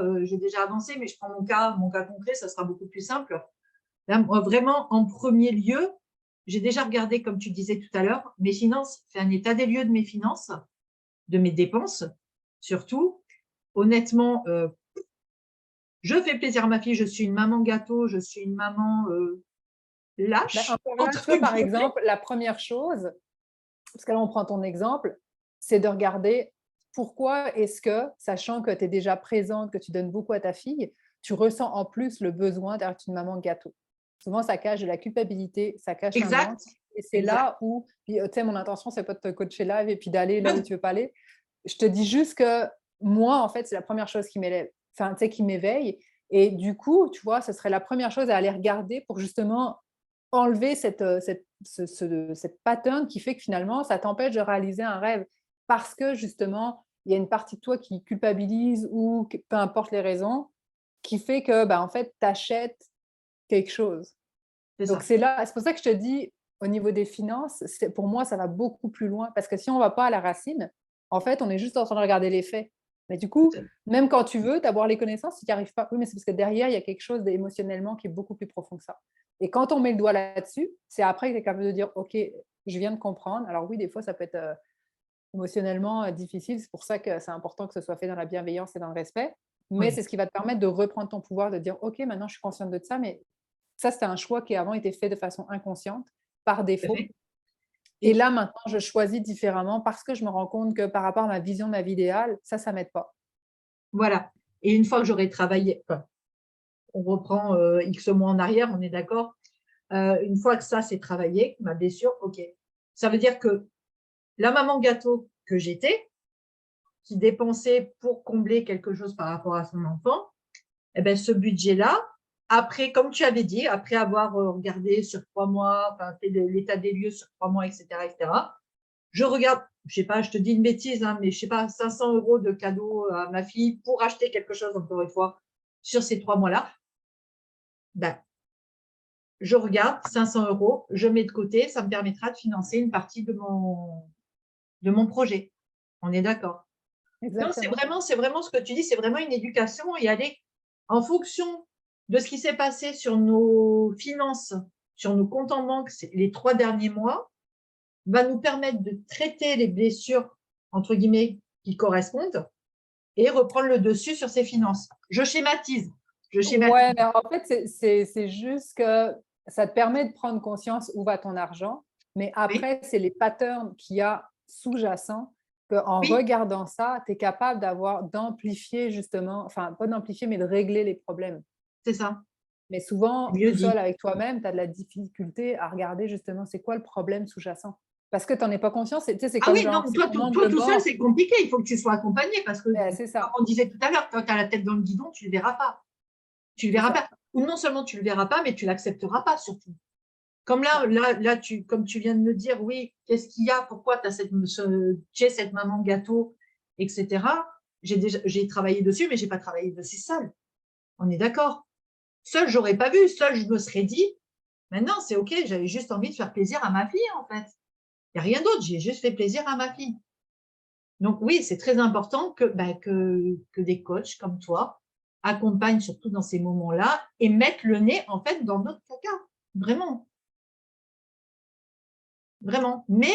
Speaker 1: avancé, mais je prends mon cas concret, ça sera beaucoup plus simple. Là, moi, vraiment, en premier lieu, j'ai déjà regardé, comme tu disais tout à l'heure, mes finances, fait un état des lieux de mes finances, de mes dépenses, surtout. Honnêtement, je fais plaisir à ma fille, je suis une maman gâteau, je suis une maman
Speaker 2: Ben,
Speaker 1: lâche,
Speaker 2: encore là, tu
Speaker 1: entre
Speaker 2: vois, par
Speaker 1: guillemets.
Speaker 2: exemple, la première chose, parce que là, on prend ton exemple, c'est de regarder pourquoi est-ce que, sachant que tu es déjà présente, que tu donnes beaucoup à ta fille, tu ressens en plus le besoin d'être une maman gâteau. Souvent, ça cache de la culpabilité, ça cache un manque.
Speaker 1: Exact,
Speaker 2: Et c'est
Speaker 1: exact.
Speaker 2: là où, puis, tu sais, mon intention, c'est pas de te coacher live et puis d'aller là où tu veux pas aller. Je te dis juste que moi, en fait, c'est la première chose qui m'élève, enfin, tu sais, qui m'éveille. Et du coup, tu vois, ce serait la première chose à aller regarder pour justement enlever cette pattern qui fait que finalement, ça t'empêche de réaliser un rêve. Parce que justement, il y a une partie de toi qui culpabilise ou peu importe les raisons, qui fait que, bah, en fait, tu achètes quelque chose.
Speaker 1: C'est
Speaker 2: Donc,
Speaker 1: ça.
Speaker 2: c'est là, c'est pour ça que je te dis, au niveau des finances, pour moi, ça va beaucoup plus loin. Parce que si on ne va pas à la racine, en fait, on est juste en train de regarder les faits. Mais du coup, même quand tu veux avoir les connaissances, si tu n'y arrives pas, oui, mais c'est parce que derrière, il y a quelque chose émotionnellement qui est beaucoup plus profond que ça. Et quand on met le doigt là-dessus, c'est après que tu es capable de dire, OK, je viens de comprendre. Alors oui, des fois, ça peut être émotionnellement difficile. C'est pour ça que c'est important que ce soit fait dans la bienveillance et dans le respect. Mais
Speaker 1: Oui,
Speaker 2: c'est ce qui va te permettre de reprendre ton pouvoir, de dire, OK, maintenant, je suis consciente de ça, mais ça, c'était un choix qui avant était fait de façon inconsciente, par
Speaker 1: tout à
Speaker 2: défaut.
Speaker 1: fait.
Speaker 2: Et
Speaker 1: Et
Speaker 2: là, maintenant, je choisis différemment parce que je me rends compte que par rapport à ma vision de ma vie idéale, ça m'aide pas.
Speaker 1: voilà. Et une fois que j'aurai travaillé, enfin, on reprend X mois en arrière, on est d'accord. Une fois que ça c'est travaillé, ma blessure, ok. Ça veut dire que la maman gâteau que j'étais, qui dépensait pour combler quelque chose par rapport à son enfant, Eh ben, ce budget-là, après, comme tu avais dit, après avoir regardé sur 3 mois, enfin, fait l'état des lieux sur 3 mois, etc., je regarde, je sais pas, je te dis une bêtise, hein, mais je sais pas, 500 € de cadeau à ma fille pour acheter quelque chose, encore une fois, sur ces 3 mois-là. Ben, je regarde 500 €, je mets de côté, ça me permettra de financer une partie de mon projet. On est d'accord? Non,
Speaker 2: Exactement.
Speaker 1: c'est vraiment ce que tu dis, c'est vraiment une éducation et aller en fonction de ce qui s'est passé sur nos finances, sur nos comptes en banque les 3 derniers mois, va nous permettre de traiter les blessures, entre guillemets, qui correspondent et reprendre le dessus sur ses finances. Je schématise. Je
Speaker 2: Ouais,
Speaker 1: schématise.
Speaker 2: mais en fait, c'est juste que ça te permet de prendre conscience où va ton argent, mais
Speaker 1: Oui,
Speaker 2: après, c'est les patterns qu'il y a sous-jacents qu'en
Speaker 1: oui,
Speaker 2: regardant ça, tu es capable d'amplifier justement, enfin, pas d'amplifier, mais de régler les problèmes.
Speaker 1: c'est ça.
Speaker 2: Mais
Speaker 1: C'est
Speaker 2: souvent,
Speaker 1: mieux
Speaker 2: tout seul
Speaker 1: dit.
Speaker 2: avec toi-même, tu as de la difficulté à regarder justement c'est quoi le problème sous-jacent. Parce que tu n'en es pas conscient, tu sais, c'est
Speaker 1: Ah
Speaker 2: comme
Speaker 1: oui, non,
Speaker 2: genre,
Speaker 1: mais
Speaker 2: c'est
Speaker 1: toi,
Speaker 2: ton angle
Speaker 1: tout seul,
Speaker 2: mort.
Speaker 1: c'est compliqué. Il faut que tu sois accompagné parce que,
Speaker 2: C'est
Speaker 1: comme
Speaker 2: ça,
Speaker 1: on disait tout à l'heure, quand tu as la tête dans le guidon, tu ne le verras pas. Tu ne le
Speaker 2: c'est
Speaker 1: verras
Speaker 2: ça.
Speaker 1: pas. Ou non seulement tu ne le verras pas, mais tu ne l'accepteras pas surtout. Comme
Speaker 2: Ouais.
Speaker 1: comme tu viens de me dire, oui, qu'est-ce qu'il y a, pourquoi tu es cette maman gâteau, etc. J'ai travaillé dessus, mais j'ai pas travaillé dessus seule. On est d'accord. Seule, j'aurais pas vu. Seule, je me serais dit, maintenant, c'est OK, j'avais juste envie de faire plaisir à ma fille, en fait. Il n'y a rien d'autre, j'ai juste fait plaisir à ma fille. Donc oui, c'est très important que des coachs comme toi accompagnent surtout dans ces moments-là et mettent le nez, en fait, dans notre caca. Vraiment. Vraiment. Mais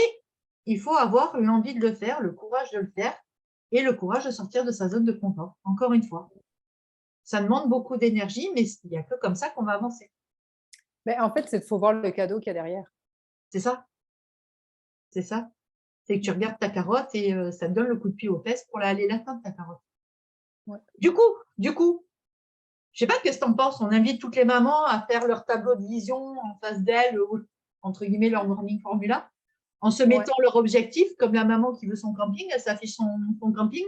Speaker 1: il faut avoir l'envie de le faire, le courage de le faire et le courage de sortir de sa zone de confort, encore une fois. Ça demande beaucoup d'énergie, mais il n'y a que comme ça qu'on va avancer.
Speaker 2: Mais en fait, il faut voir le cadeau qu'il y a derrière.
Speaker 1: C'est ça, c'est ça. C'est que tu regardes ta carotte et ça te donne le coup de pied aux fesses pour aller l'atteindre, ta carotte.
Speaker 2: Ouais.
Speaker 1: Du coup, du coup, je sais pas qu'est-ce que tu en penses, on invite toutes les mamans à faire leur tableau de vision en face d'elles, ou entre guillemets leur morning formula, en se
Speaker 2: Ouais.
Speaker 1: mettant leur objectif, comme la maman qui veut son camping, elle s'affiche son camping.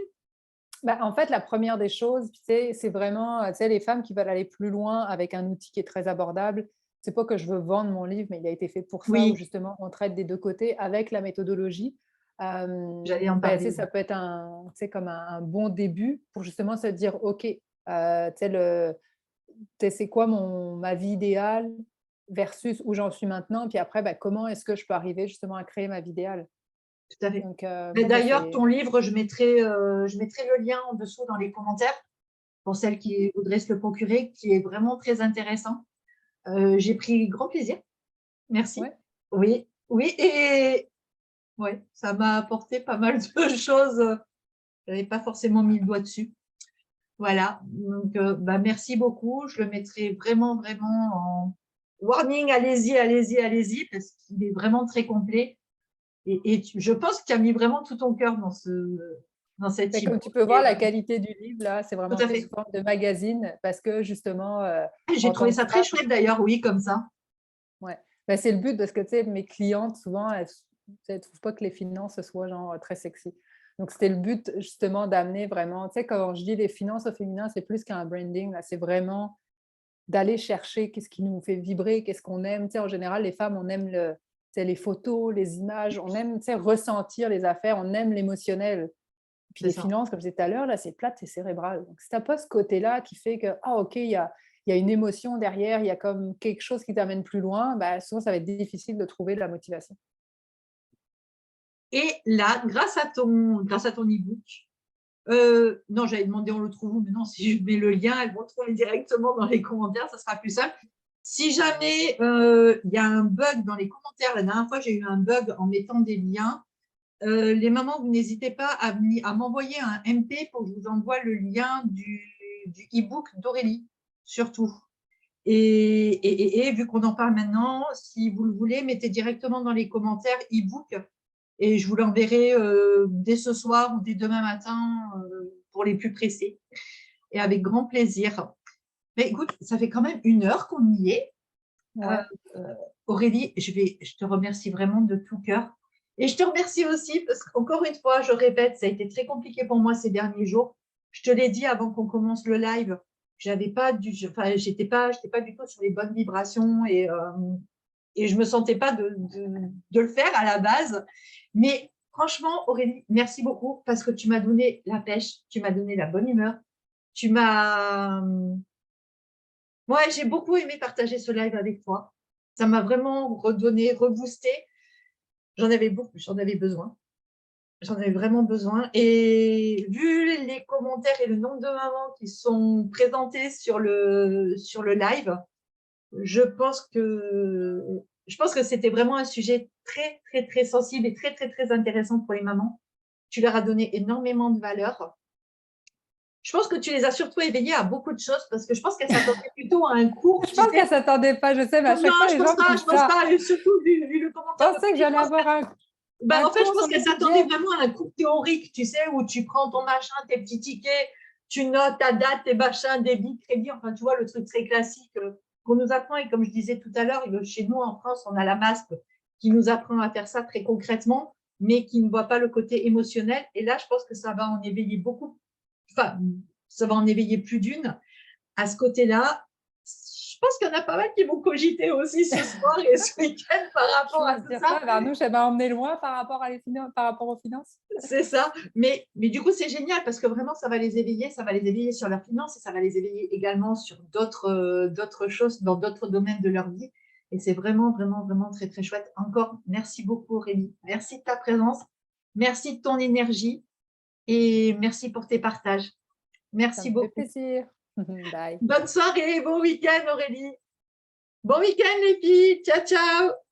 Speaker 2: Bah, en fait, la première des choses, tu sais, c'est vraiment, tu sais, les femmes qui veulent aller plus loin avec un outil qui est très abordable. C'est pas que je veux vendre mon livre, mais il a été fait pour ça, où
Speaker 1: Oui,
Speaker 2: justement on traite des 2 côtés avec la méthodologie.
Speaker 1: j'allais en
Speaker 2: Bah, tu sais,
Speaker 1: parler.
Speaker 2: ça peut être tu sais, comme un bon début pour justement se dire: «OK, tu sais, tu sais, c'est quoi ma vie idéale versus où j'en suis maintenant?» puis après, bah, comment est-ce que je peux arriver justement à créer ma vie idéale?
Speaker 1: Tout à fait.
Speaker 2: Donc
Speaker 1: Mais
Speaker 2: ça
Speaker 1: d'ailleurs,
Speaker 2: c'est
Speaker 1: ton livre, je mettrai le lien en dessous dans les commentaires pour celles qui voudraient se le procurer, qui est vraiment très intéressant. J'ai pris grand plaisir. Merci.
Speaker 2: ouais.
Speaker 1: Oui, oui, et ouais, ça m'a apporté pas mal de choses. Je n'avais pas forcément mis le doigt dessus. Voilà. Donc, bah, merci beaucoup. Je le mettrai vraiment, vraiment en warning. Allez-y, allez-y, allez-y, parce qu'il est vraiment très complet. Et je pense que tu as mis vraiment tout ton cœur dans cet
Speaker 2: Beh, comme
Speaker 1: e-book.
Speaker 2: tu peux voir, la qualité du livre, là, c'est
Speaker 1: Tout
Speaker 2: vraiment
Speaker 1: à
Speaker 2: fait sous
Speaker 1: fait.
Speaker 2: forme de magazine parce que justement,
Speaker 1: J'ai
Speaker 2: en
Speaker 1: trouvé
Speaker 2: tant que
Speaker 1: ça très
Speaker 2: femme
Speaker 1: chouette d'ailleurs, oui, comme ça.
Speaker 2: ouais, bah, c'est le but parce que, tu sais, mes clientes, souvent, elles trouvent pas que les finances, soient genre, très sexy. Donc c'était le but justement d'amener vraiment tu sais, quand je dis les finances au féminin, c'est plus qu'un branding, là, c'est vraiment d'aller chercher qu'est-ce qui nous fait vibrer, qu'est-ce qu'on aime. Tu sais, en général, les femmes, on aime tu sais, les photos, les images, on aime, tu sais, ressentir les affaires, on aime l'émotionnel. Puis
Speaker 1: C'est
Speaker 2: les
Speaker 1: ça.
Speaker 2: finances, comme je disais tout à l'heure, là, c'est plate, c'est cérébral. Donc, si tu as pas ce côté-là qui fait que, ah, OK, il y a une émotion derrière, il y a comme quelque chose qui t'amène plus loin, bah, souvent, ça va être difficile de trouver de la motivation.
Speaker 1: Et là, grâce à ton e-book, non, j'avais demandé on le trouve où, mais non, si je mets le lien, elles vont le trouver directement dans les commentaires, ça sera plus simple. Si jamais il y a un bug dans les commentaires, la dernière fois j'ai eu un bug en mettant des liens, les mamans, vous n'hésitez pas à m'envoyer un MP pour que je vous envoie le lien du e-book d'Aurélie, surtout. Et vu qu'on en parle maintenant, si vous le voulez, mettez directement dans les commentaires e-book et je vous l'enverrai dès ce soir ou dès demain matin pour les plus pressés et avec grand plaisir. Mais écoute, ça fait quand même 1 heure qu'on y est. Euh,
Speaker 2: Ouais.
Speaker 1: Aurélie, je te remercie vraiment de tout cœur. Et je te remercie aussi parce qu'encore une fois, je répète, ça a été très compliqué pour moi ces derniers jours. Je te l'ai dit avant qu'on commence le live. j'avais pas enfin, j'étais pas du tout sur les bonnes vibrations et je me sentais pas de le faire à la base. Mais franchement, Aurélie, merci beaucoup parce que tu m'as donné la pêche, tu m'as donné la bonne humeur, tu m'as. Ouais, j'ai beaucoup aimé partager ce live avec toi. Ça m'a vraiment redonné, reboosté. J'en avais beaucoup, j'en avais besoin. J'en avais vraiment besoin. Et vu les commentaires et le nombre de mamans qui sont présentées sur le live, je pense que c'était vraiment un sujet très, très, très sensible et très, très, très intéressant pour les mamans. Tu leur as donné énormément de valeur. Je pense que tu les as surtout éveillées à beaucoup de choses parce que je pense qu'elles s'attendaient plutôt à un cours,
Speaker 2: Je
Speaker 1: tu
Speaker 2: pense qu'elle
Speaker 1: sais.
Speaker 2: ne s'attendait pas, je sais, mais à
Speaker 1: Non,
Speaker 2: chaque fois,
Speaker 1: je
Speaker 2: les
Speaker 1: pense
Speaker 2: gens me
Speaker 1: pas,
Speaker 2: disent
Speaker 1: je pense
Speaker 2: ça.
Speaker 1: pas. Et surtout, vu le
Speaker 2: Je
Speaker 1: commentaire
Speaker 2: pensais que
Speaker 1: d'Aurélie, je
Speaker 2: j'allais
Speaker 1: pense
Speaker 2: avoir
Speaker 1: ben,
Speaker 2: un
Speaker 1: en fait, je
Speaker 2: cours
Speaker 1: pense
Speaker 2: sur le
Speaker 1: qu'elle s'attendait
Speaker 2: budget.
Speaker 1: vraiment à un cours théorique, tu sais, où tu prends ton machin, tes petits tickets, tu notes ta date, tes machins, débit, crédit, enfin, tu vois, le truc très classique qu'on nous apprend. Et comme je disais tout à l'heure, chez nous, en France, on a la MASP qui nous apprend à faire ça très concrètement, mais qui ne voit pas le côté émotionnel. Et là, je pense que ça va en éveiller beaucoup, enfin, ça va en éveiller plus d'une à ce côté-là. Je pense qu'il y en a pas mal qui vont cogiter aussi ce soir et ce week-end par rapport à
Speaker 2: J'ose
Speaker 1: tout
Speaker 2: dire
Speaker 1: ça.
Speaker 2: ça. Alors nous, ça m'a emmené loin par rapport par rapport aux finances.
Speaker 1: C'est ça. Mais du coup, c'est génial parce que vraiment, ça va les éveiller sur leurs finances et ça va les éveiller également sur d'autres choses dans d'autres domaines de leur vie. Et c'est vraiment, vraiment, vraiment très, très chouette. Encore, merci beaucoup, Aurélie. Merci de ta présence. Merci de ton énergie et merci pour tes partages.
Speaker 2: Ça
Speaker 1: Merci
Speaker 2: me fait
Speaker 1: beaucoup.
Speaker 2: plaisir. Bye.
Speaker 1: Bonne soirée, bon week-end, Aurélie. Bon week-end, les filles. Ciao, ciao.